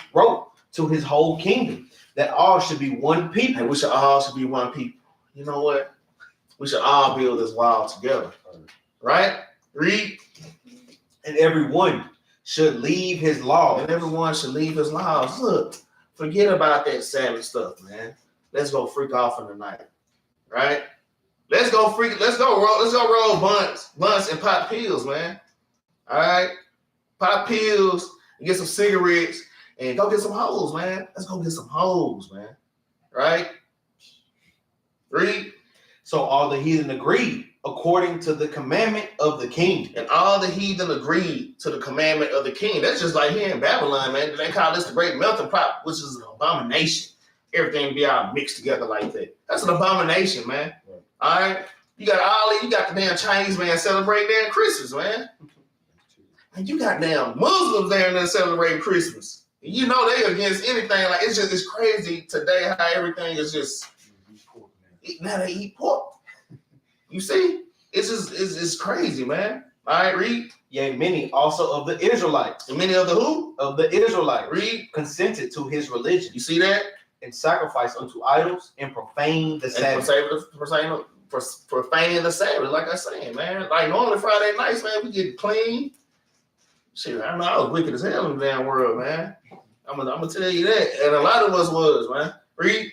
whole kingdom that all should be one people. And we should all be one people. You know what? We should all build this wall together. Right? Read. And everyone should leave his law. And everyone should leave his laws. Look, forget about that Sabbath stuff, man. Let's go freak off in the night. Right? Let's go roll blunts and pop pills, man. All right? Pop pills and get some cigarettes and go get some hoes, man. Let's go get some hoes, man. Right? Read. So all the heathen agreed according to the commandment of the king. And all the heathen agreed to the commandment of the king. That's just like here in Babylon, man. They call this the great melting pot, which is an abomination. Everything be all mixed together like that. That's an abomination, man. Right. All right? You got the damn Chinese man celebrating damn Christmas, man. And you got damn Muslims down there celebrating Christmas. And you know they against anything. Like, it's crazy today how everything is just, now they eat pork. You see? It's crazy, man. All right, read. Yea, many also of the Israelites. And many of the who? Of the Israelites. Read. Consented to his religion. You see that? And sacrifice unto idols and profane the Sabbath. Profaning the Sabbath, like I said, man. Like normally Friday nights, man, we get clean. Shit, I know I was wicked as hell in the damn world, man. I'm gonna tell you that. And a lot of us was, man. Read.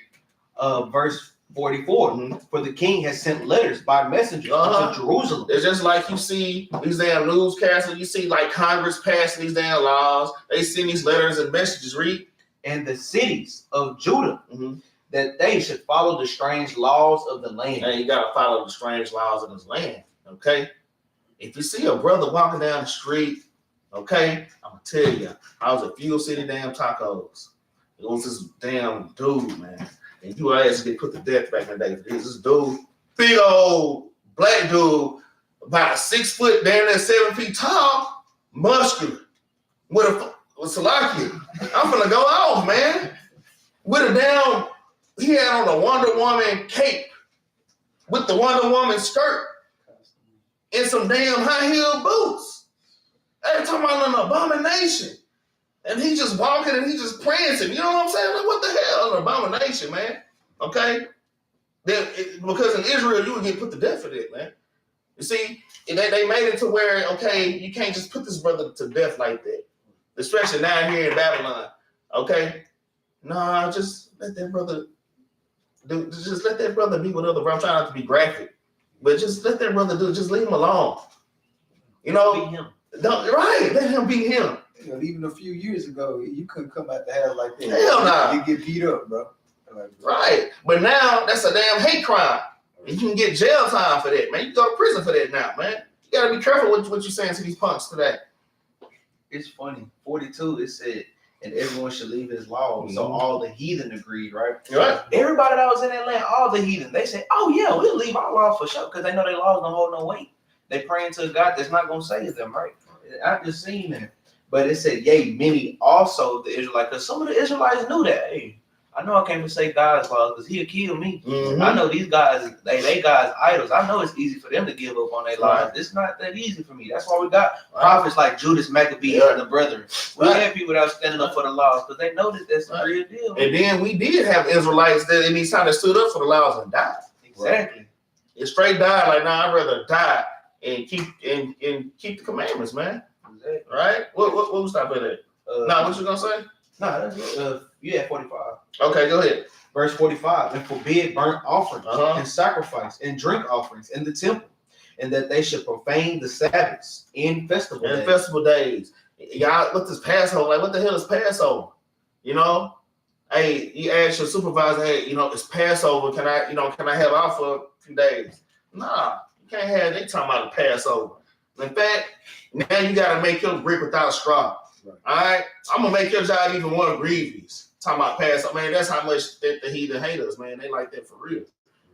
Verse 44. Mhm. For the king has sent letters by messengers to Jerusalem. It's just like you see these damn newscasters, you see like Congress passing these damn laws. They send these letters and messages, read. And the cities of Judah, Mm-hmm. that they should follow the strange laws of the land. And you gotta follow the strange laws of this land, okay? If you see a brother walking down the street, okay, I'm gonna tell you, I was at Fuel City damn tacos. It was this damn dude, man. And you asked to get put to death back in the day for this. This dude, big old black dude, about 6 foot, damn near 7 feet tall, muscular, with Salakia. I'm gonna go off, man. With a damn, he had on a Wonder Woman cape with the Wonder Woman skirt and some damn high heel boots. They talking about an abomination. And he just walking and he just prancing. You know what I'm saying? Like, what the hell? An abomination, man. Okay? Because in Israel, you would get put to death for that, man. You see, they made it to where, okay, you can't just put this brother to death like that. Especially down here in Babylon. Okay? Nah, just let that brother just let that brother be with other brothers. I'm trying not to be graphic. But just let that brother just leave him alone. You know? Beat him. Right, let him be him. You know, even a few years ago, you couldn't come out the house like that. Hell nah. You get beat up, bro. Like, Right. But now that's a damn hate crime. And you can get jail time for that, man. You can go to prison for that now, man. You gotta be careful with what you're saying to these punks today. It's funny. 42, it said, and everyone should leave his laws. Mm-hmm. So all the heathen agreed, right? Right. Everybody that was in that land, all the heathen, they said, oh yeah, we'll leave our laws for sure, because they know their laws don't hold no weight. They praying to a God that's not gonna save them, right? I just seen that. But it said, yea, many also the Israelites, because some of the Israelites knew that. Hey, I know I can't say God's laws because he'll kill me. Mm-hmm. I know these guys, they guys idols. I know it's easy for them to give up on their lives. It's not that easy for me. That's why we got prophets like Judas Maccabees and the brethren. We have people that are standing up for the laws because they know that that's the real deal. And then we did have Israelites that in these times that stood up for the laws and died. Exactly. It straight died like, nah, I'd rather die and keep the commandments, man. Exactly. Right? What we stop at that? What you gonna say? No, that's you at 45. Okay, go ahead. Verse 45, and forbid burnt offerings and sacrifice and drink offerings in the temple, and that they should profane the Sabbaths in festival days. Y'all, what this Passover? Like, what the hell is Passover? You know? Hey, you ask your supervisor, hey, you know, it's Passover. Can I have out for a few days? Nah, you can't have. They talking about the Passover. In fact, now you got to make your brick without straw. Right. All right, I'm gonna make your job even more grievous. Talking about Passover, man. That's how much the heathen hate us, man. They like that for real.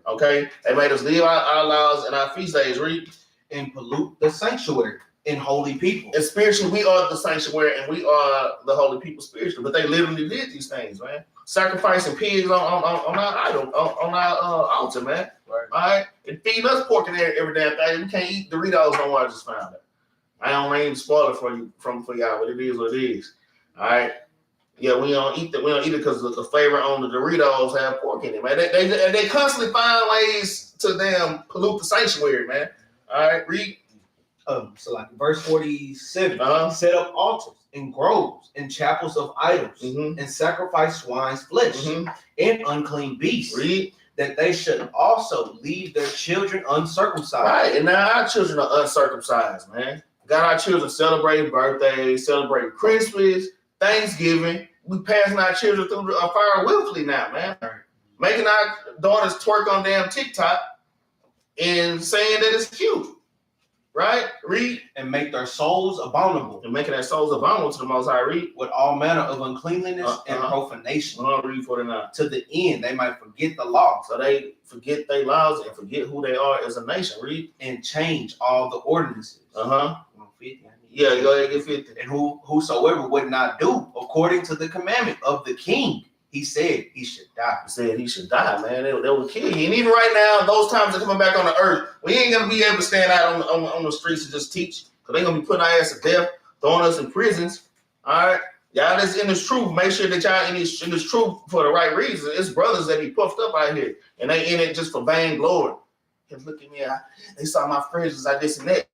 Okay, they made us leave our laws and our feast days, read, and pollute the sanctuary and holy people. And spiritually, we are the sanctuary and we are the holy people spiritually. But they literally did these things, man. Sacrificing pigs on our idol, on our altar, man. Right. All right, and feeding us pork and every damn thing. We can't eat Doritos no more. I just found it. I don't mean to spoil it for y'all, but it is what it is. All right. Yeah, we don't eat it. We don't eat it because the flavor on the Doritos have pork in it, man. They constantly find ways to them pollute the sanctuary, man. All right, read. So like verse 47, set up altars and groves and chapels of idols and sacrifice swine's flesh and unclean beasts. Read. That they should also leave their children uncircumcised. Right, and now our children are uncircumcised, man. Got our children celebrating birthdays, celebrating Christmas, Thanksgiving. We passing our children through the fire willfully now, man. Making our daughters twerk on damn TikTok and saying that it's cute. Right? Read. And make their souls abominable. And making their souls abominable to the Most High. Read. With all manner of uncleanliness and profanation. Read 49. To the end they might forget the law. So they forget their laws and forget who they are as a nation. Read. And change all the ordinances. 50. Yeah, go ahead and get 50. And whosoever would not do according to the commandment of the king, he said he should die. He said he should die, man. They will kill you. And even right now, those times are coming back on the earth. We ain't gonna be able to stand out on the streets and just teach, because they're gonna be putting our ass to death, throwing us in prisons. All right, y'all that's in this truth. Make sure that y'all in this truth for the right reason. It's brothers that be puffed up out here, and they in it just for vain glory. And look at me, they saw my prisons, I this and that.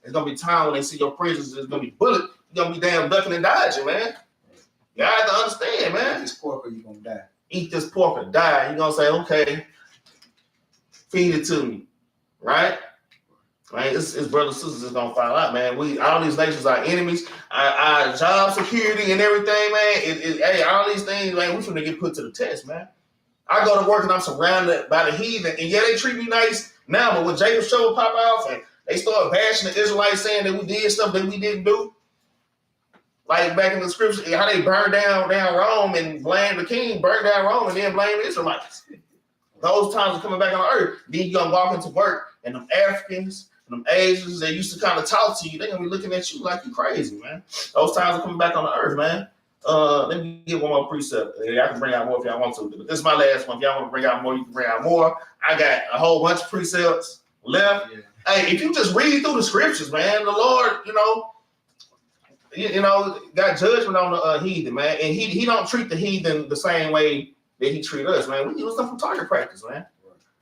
It's gonna be time when they see your prisons, it's gonna be bullet. You're gonna be damn ducking and dodging, man. Y'all have to understand, man. Eat this pork or you gonna die. Eat this pork or die. You're gonna say, okay, feed it to me, right? Right, it's brothers and sisters that's gonna fall out, man. All these nations are enemies. Our job security and everything, man. Hey, all these things, man, we finna get put to the test, man. I go to work and I'm surrounded by the heathen, and yeah, they treat me nice now, but when Jacob's trouble pop off and they start bashing the Israelites, saying that we did stuff that we didn't do, like back in the scriptures, how they burned down Rome and blamed the king, burned down Rome and then blamed the Israelites. Those times are coming back on the earth. Then you're gonna walk into work and them Africans, them Asians that used to kind of talk to you, they're gonna be looking at you like you crazy, man. Those times are coming back on the earth, man. Let me give one more precept. I can bring out more if y'all want to, but this is my last one. If y'all want to bring out more, you can bring out more. I got a whole bunch of precepts left. Yeah. Hey, if you just read through the scriptures, man, the Lord, got judgment on the heathen, man, and he don't treat the heathen the same way that he treat us, man. We use them for target practice, man.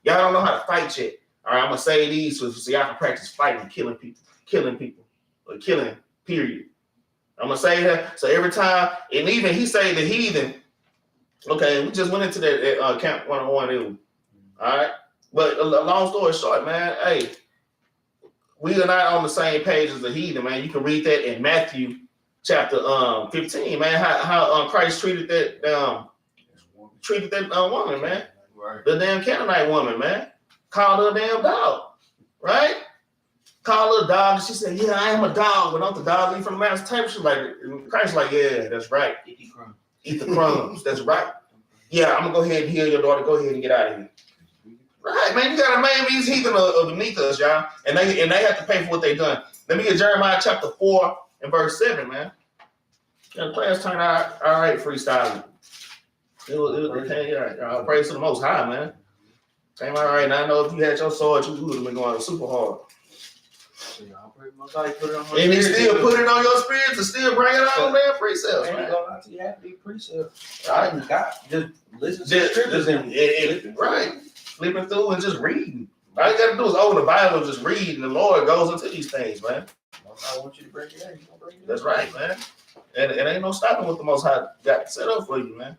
Y'all don't know how to fight yet. All right, I'm gonna say these so y'all can practice fighting, killing people, or killing, period. I'm gonna say that. So every time, and even he say the heathen, okay, we just went into that Camp 101. All right, but a long story short, man, hey, we are not on the same page as the heathen, man. You can read that in Matthew chapter 15, man. How Christ treated that woman, man. Right. The damn Canaanite woman, man. Called her a damn dog, right? Called her a dog, and she said, "Yeah, I am a dog, but don't the dog eat from the master's table?" She's like, Christ's like, "Yeah, that's right. Eat the crumbs. That's right. Yeah, I'm gonna go ahead and heal your daughter. Go ahead and get out of here." Right, man. You gotta make these heathen beneath us, y'all, and they have to pay for what they done. Let me get Jeremiah chapter 4 and verse 7, man. Yeah, the class turned out all right, freestyling. It came all right. Praise to the Most High, man. Came all right. Now I know if you had your sword, you would have been going super hard. And he still put it on your spirit to still bring it out on their precepts, man. You have to be precepts. Right? Just listen to the scriptures and right. Flipping through and just reading. All you gotta do is open the Bible and just read, and the Lord goes into these things, man. I want you to bring it out. You gonna bring it out. That's right, man. And it ain't no stopping what the Most High got set up for you, man.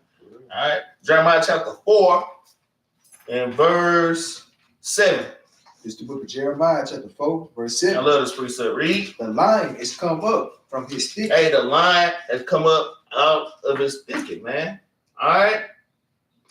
All right. Jeremiah chapter 4 and verse 7. It's the book of Jeremiah, chapter 4, verse 7. I love this precept. Read. The lion is come up from his thicket. Hey, the lion has come up out of his thicket, man. All right.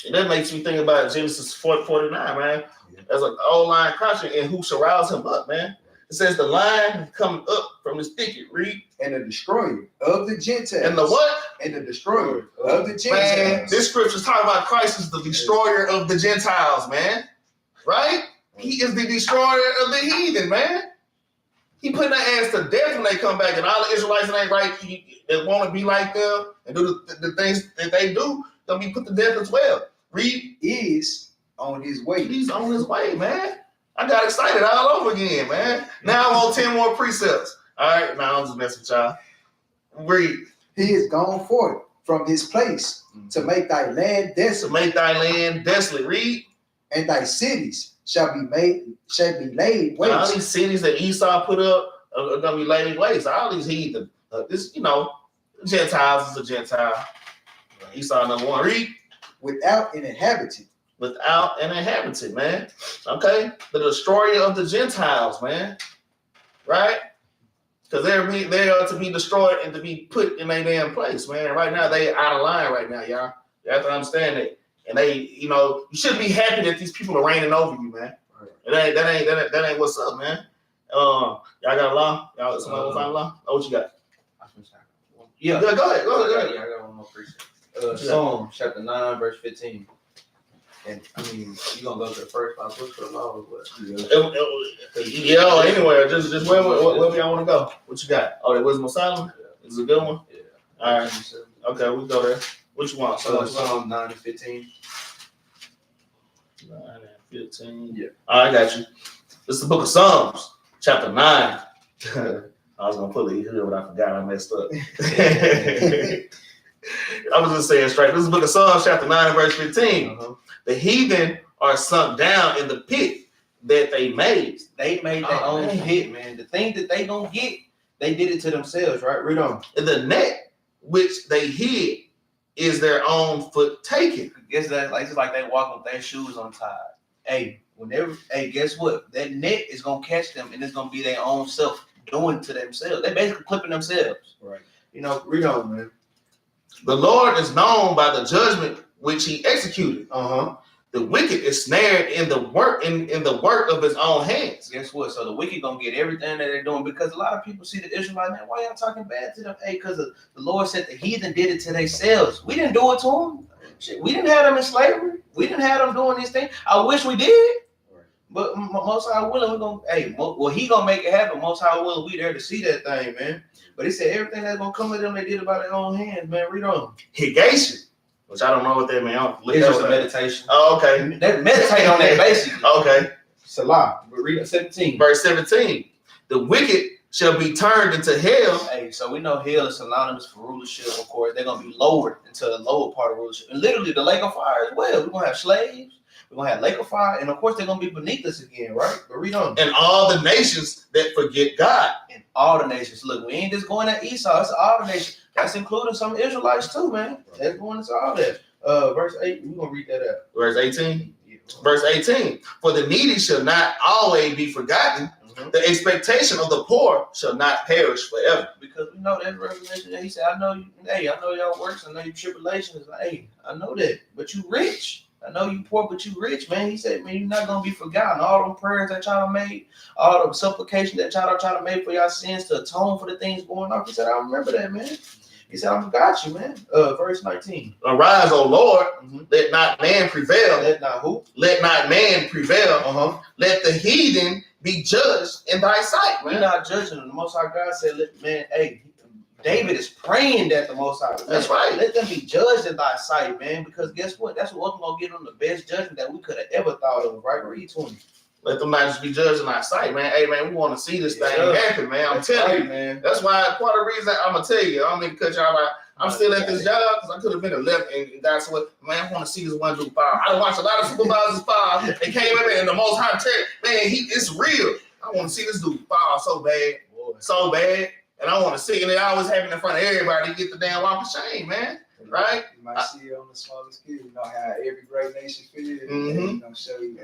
And that makes me think about Genesis 49, man. Yeah. There's an old lion crouching, and who shall rouse him up, man? It says the lion coming up from his thicket. Read. And the destroyer of the Gentiles. And the what? And the destroyer of the Gentiles. Man, this scripture is talking about Christ is the destroyer of the Gentiles, man. Right? He is the destroyer of the heathen, man. He put their ass to death when they come back, and all the Israelites that ain't right, that want to be like them and do the things that they do, they'll be put to death as well. Read. Is on his way. He's on his way, man. I got excited all over again, man. Now I'm on 10 more precepts. All right, now I'm just messing with y'all. Read. He is gone forth from his place to make thy land desolate. To make thy land desolate. Read. And thy cities shall be laid waste. All these cities that Esau put up are gonna be laid waste. All these heathen. Gentiles is a Gentile. Esau number 1. Read. Without an inhabitant. Without an inhabitant, man. Okay? The destroyer of the Gentiles, man. Right? Because they are to be destroyed and to be put in a damn place, man. Right now, they out of line right now, y'all. You have to understand that. And they, you should be happy that these people are reigning over you, man. Right. That ain't what's up, man. Y'all got a law? Y'all somebody want to find a law? Oh, what you got? Yeah. Go ahead. Yeah, I got one more precept. Psalm chapter 9, verse 15. And I mean, you gonna go to the first book for the law or what? Yeah, anywhere. Just wherever y'all want to go. What you got? Oh, that Wisdom of Solomon? Is it a good one? Yeah. All right. Okay, we go there. What you want? Psalm 9 and 15. 9 and 15. Yeah. All right, I got you. This is the book of Psalms, chapter 9. I was gonna put it here, but I forgot. I messed up. I was just saying straight. This is the book of Psalms, chapter 9 and verse 15. Uh-huh. The heathen are sunk down in the pit that they made. They made their own pit, man. The thing that they gonna get, they did it to themselves, right? Read on. The net which they hid is their own foot taken. It's that just like they walk with their shoes untied. Hey, whenever, hey, guess what? That net is gonna catch them, and it's gonna be their own self doing to themselves. They basically clipping themselves. Right. You know, read on, man. The Lord is known by the judgment which he executed. Uh-huh. The wicked is snared in the work in the work of his own hands. Guess what? So the wicked gonna get everything that they're doing, because a lot of people see the Israelites, man, why y'all talking bad to them? Hey, because the Lord said the heathen did it to themselves. We didn't do it to them. Shit, we didn't have them in slavery. We didn't have them doing these things. I wish we did. But most high willing, we're gonna, hey, well, he gonna make it happen. Most high willing, we there to see that thing, man. But he said everything that's gonna come to them, they did it by their own hands, man. Read on. Higation, which I don't know what that means. It's just a meditation. Oh, okay. They meditate on that basically. Okay. Salah. But read 17. Verse 17. The wicked shall be turned into hell. Hey, so we know hell is synonymous for rulership, of course. They're gonna be lowered into the lower part of rulership. And literally the lake of fire as well. We're gonna have slaves. We're gonna have lake of fire, and of course they're gonna be beneath us again, right? But read on. And all the nations that forget God. And all the nations. Look, we ain't just going at Esau, it's all the nations. That's including some Israelites too, man. That's going into all that. Verse 8, we're gonna read that out. Verse 18. Verse 18. For the needy shall not always be forgotten. Mm-hmm. The expectation of the poor shall not perish forever. Because we know that revelation that he said, I know you, hey, I know y'all works, I know your tribulations. Hey, I know that, but you rich. I know you poor, but you rich, man. He said, man, you're not going to be forgotten. All them prayers that y'all made, all the supplication that y'all try to make for your sins to atone for the things going on. He said, I remember that, man. He said, I forgot you, man. Verse 19. Arise, O Lord, let not man prevail. Let not who? Let not man prevail. Uh-huh. Let the heathen be judged in thy sight, man. We're not judging them. The Most High God said, man, hey, David is praying that the Most High. That's right. Let them be judged in thy sight, man. Because guess what? That's what we're going to give them the best judgment that we could have ever thought of, right? Read 20. Let them not just be judged in our sight, man. Hey, man, we want to see this thing happen, man. I'm telling you, man. That's why part of the reason I'm going to tell you, I don't mean to cut y'all out. I'm still at this job because I could have been a left and that's what, man, I want to see this one do foul. I watched a lot of supervisors foul. They came in and the most high tech, man, it's real. I want to see this dude foul so bad, so bad. And I want to see, and it always happen in front of everybody to get the damn walk of shame, man. Right? You might see it on the smaller scale. You know how every great nation feels. Mm-hmm. Gonna show you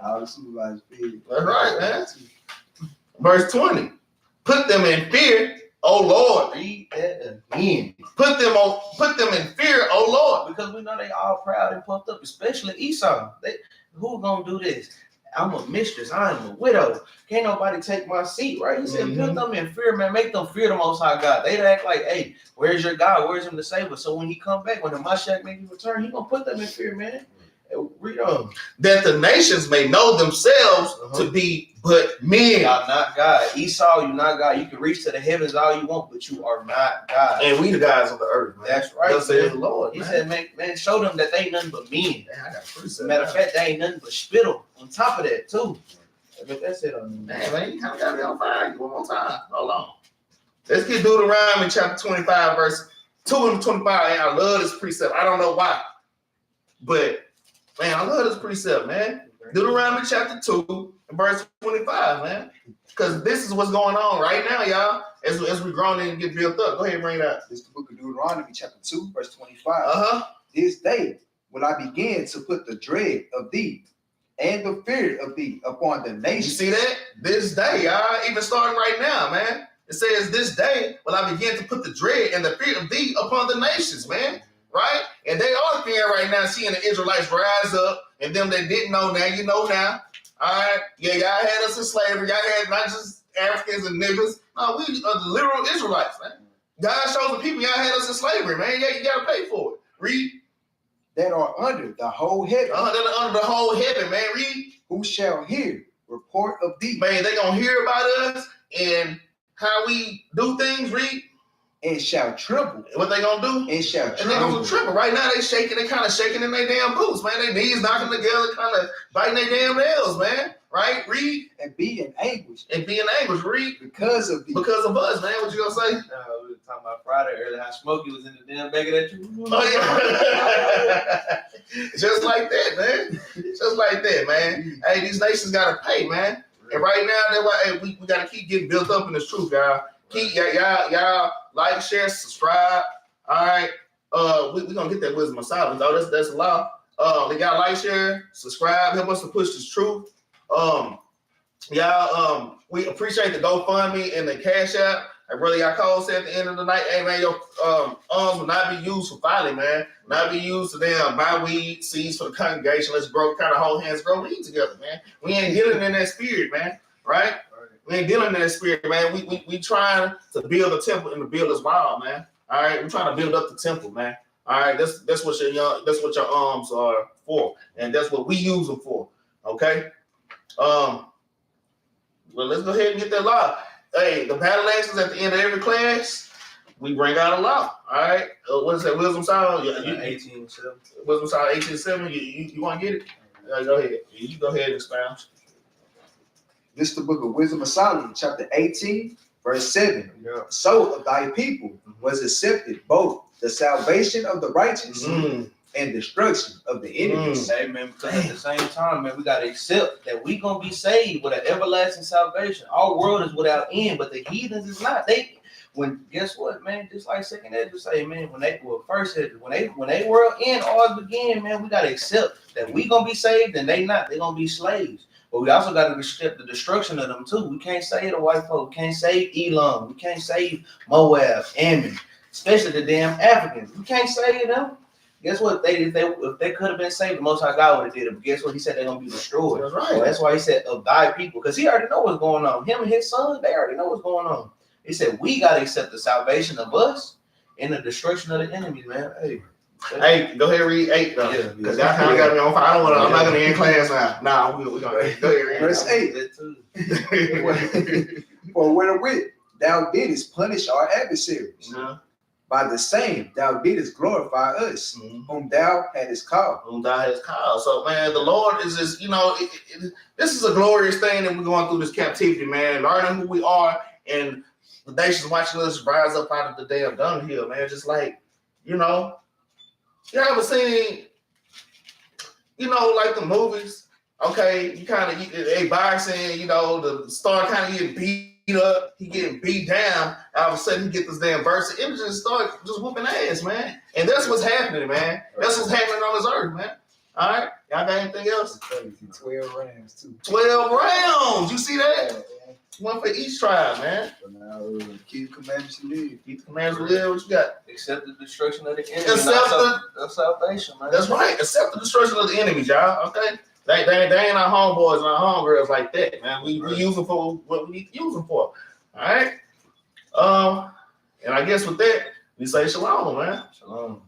all the supervisors feel. That's right, man. Verse 20. Put them in fear, O Lord. Read that again. Put them in fear, O Lord. Because we know they all proud and puffed up, especially Esau. Who gonna do this? I'm a mistress. I am a widow. Can't nobody take my seat, right? He said, put them in fear, man. Make them fear the Most High God. They act like, hey, where's your God? Where's him to save us? So when he come back, when the Mashiach make his return, he gonna put them in fear, man. Read on. That the nations may know themselves to be but men. Y'all not God. Esau, you not God. You can reach to the heavens all you want, but you are not God. And we the guys of the earth, man. That's right. Thus says the Lord. He said, man, show them that they ain't nothing but men. Man, I got precept. Matter of fact, they ain't nothing but spittle on top of that, too. But that's it on man, you kind of got me on fire. One more time. Hold on. Let's get Deuteronomy chapter 25, verse 2 and 25. And I love this precept. I don't know why. But, man, I love this precept, man. Deuteronomy chapter 2 and verse 25, man. Because this is what's going on right now, y'all. As we grow and get built up. Go ahead and bring it out. This is the book of Deuteronomy, chapter 2, verse 25. This day will I begin to put the dread of thee and the fear of thee upon the nation. You see that? This day, y'all. Even starting right now, man. It says, this day will I begin to put the dread and the fear of thee upon the nations, man. Right? And they are fearing right now, seeing the Israelites rise up, and them that didn't know now, you know now. All right? Yeah, y'all had us in slavery. Y'all had not just Africans and niggers. No, we are the literal Israelites, man. God shows the people y'all had us in slavery, man. Yeah, you got to pay for it. Read. That are under the whole heaven. That are under the whole heaven, man. Read. Who shall hear report of thee. Man, they going to hear about us and how we do things, read. And shall tremble. What they gonna do? And shall tremble. And they gonna tremble. Right now they shaking, they kind of shaking in their damn boots, man. Their knees knocking together, kind of biting their damn nails, man. Right? Read. And be in anguish. And be in anguish, read. Because of thee. Because of us, man. What you gonna say? We were talking about Friday earlier, how Smokey was in the damn bag of that tree. Oh, yeah. Just like that, man. Just like that, man. Hey, these nations gotta pay, man. And right now, they're like, hey, we gotta keep getting built up in this truth, y'all. Keep y'all like, share, subscribe. All right. We're gonna get that wisdom of silence, though. That's a law. They got like, share, subscribe, help us to push this truth. We appreciate the GoFundMe and the Cash App. And brother Yaakov said at the end of the night, hey man, your arms will not be used for folly, man. Not be used to them buy weed, seeds for the congregation. Let's grow, kind of hold hands, grow weed together, man. We ain't dealing in that spirit, man. Right? We ain't dealing in that spirit, man. We trying to build a temple and to build this wall, man. All right, we're trying to build up the temple, man. All right, that's what your arms are for, and that's what we use them for. Okay. Well, let's go ahead and get that law. Hey, the battle axes at the end of every class, we bring out a law. All right. What is that? Wisdom Sound? 18:7. Wisdom Sound 18:7. You want to get it? Go ahead. You go ahead and expound. This is the book of Wisdom of Solomon, chapter 18, verse 7. Yeah. So of thy people was accepted both the salvation of the righteous and destruction of the enemies. Amen. Because at the same time, man, we got to accept that we going to be saved with an everlasting salvation. Our world is without end, but the heathens is not. Guess what, man? Just like Second Ed to say, man, when they world end, ours begin, man, we got to accept that we going to be saved and they not. They're going to be slaves. But we also got to accept the destruction of them too. We can't save the white folk. We can't save Elam. We can't save Moab, Ammon, especially the damn Africans. We can't save them. Guess what? If they could have been saved, the Most High God would have did it. But guess what? He said they're gonna be destroyed. That's right. So that's why he said of thy people, because he already know what's going on. Him and his son, they already know what's going on. He said we gotta accept the salvation of us and the destruction of the enemies, man. Hey, go ahead and read 8 though. Yeah, because that kind of got me on fire. I'm not gonna end class now. Nah, we're gonna go ahead and read Verse 8. For wherewith thou didst punish our adversaries. By the same, thou didst glorify us, whom thou hadst called. So, man, the Lord is just, this is a glorious thing that we're going through this captivity, man. Learning who we are, and the nations watching us rise up out of the damn dunghill, man. Just like, you ever seen, like the movies? Okay, you kind of, they boxing, the star kind of getting beat up, he getting beat down, all of a sudden he get this damn verse, it just start just whooping ass, man. And that's what's happening, man. That's what's happening on this earth, man. All right, y'all got anything else? 12 rounds too. 12 rounds. You see that? One for each tribe, man. So now keep the commandments to live. Keep the commandments to live. What you got? Accept the destruction of the enemy. Accept the salvation, man. That's right. Accept the destruction of the enemies, y'all. Okay. They ain't our homeboys and our homegirls like that, man. We use them for what we need to use them for. All right. And I guess with that, we say shalom, man. Shalom.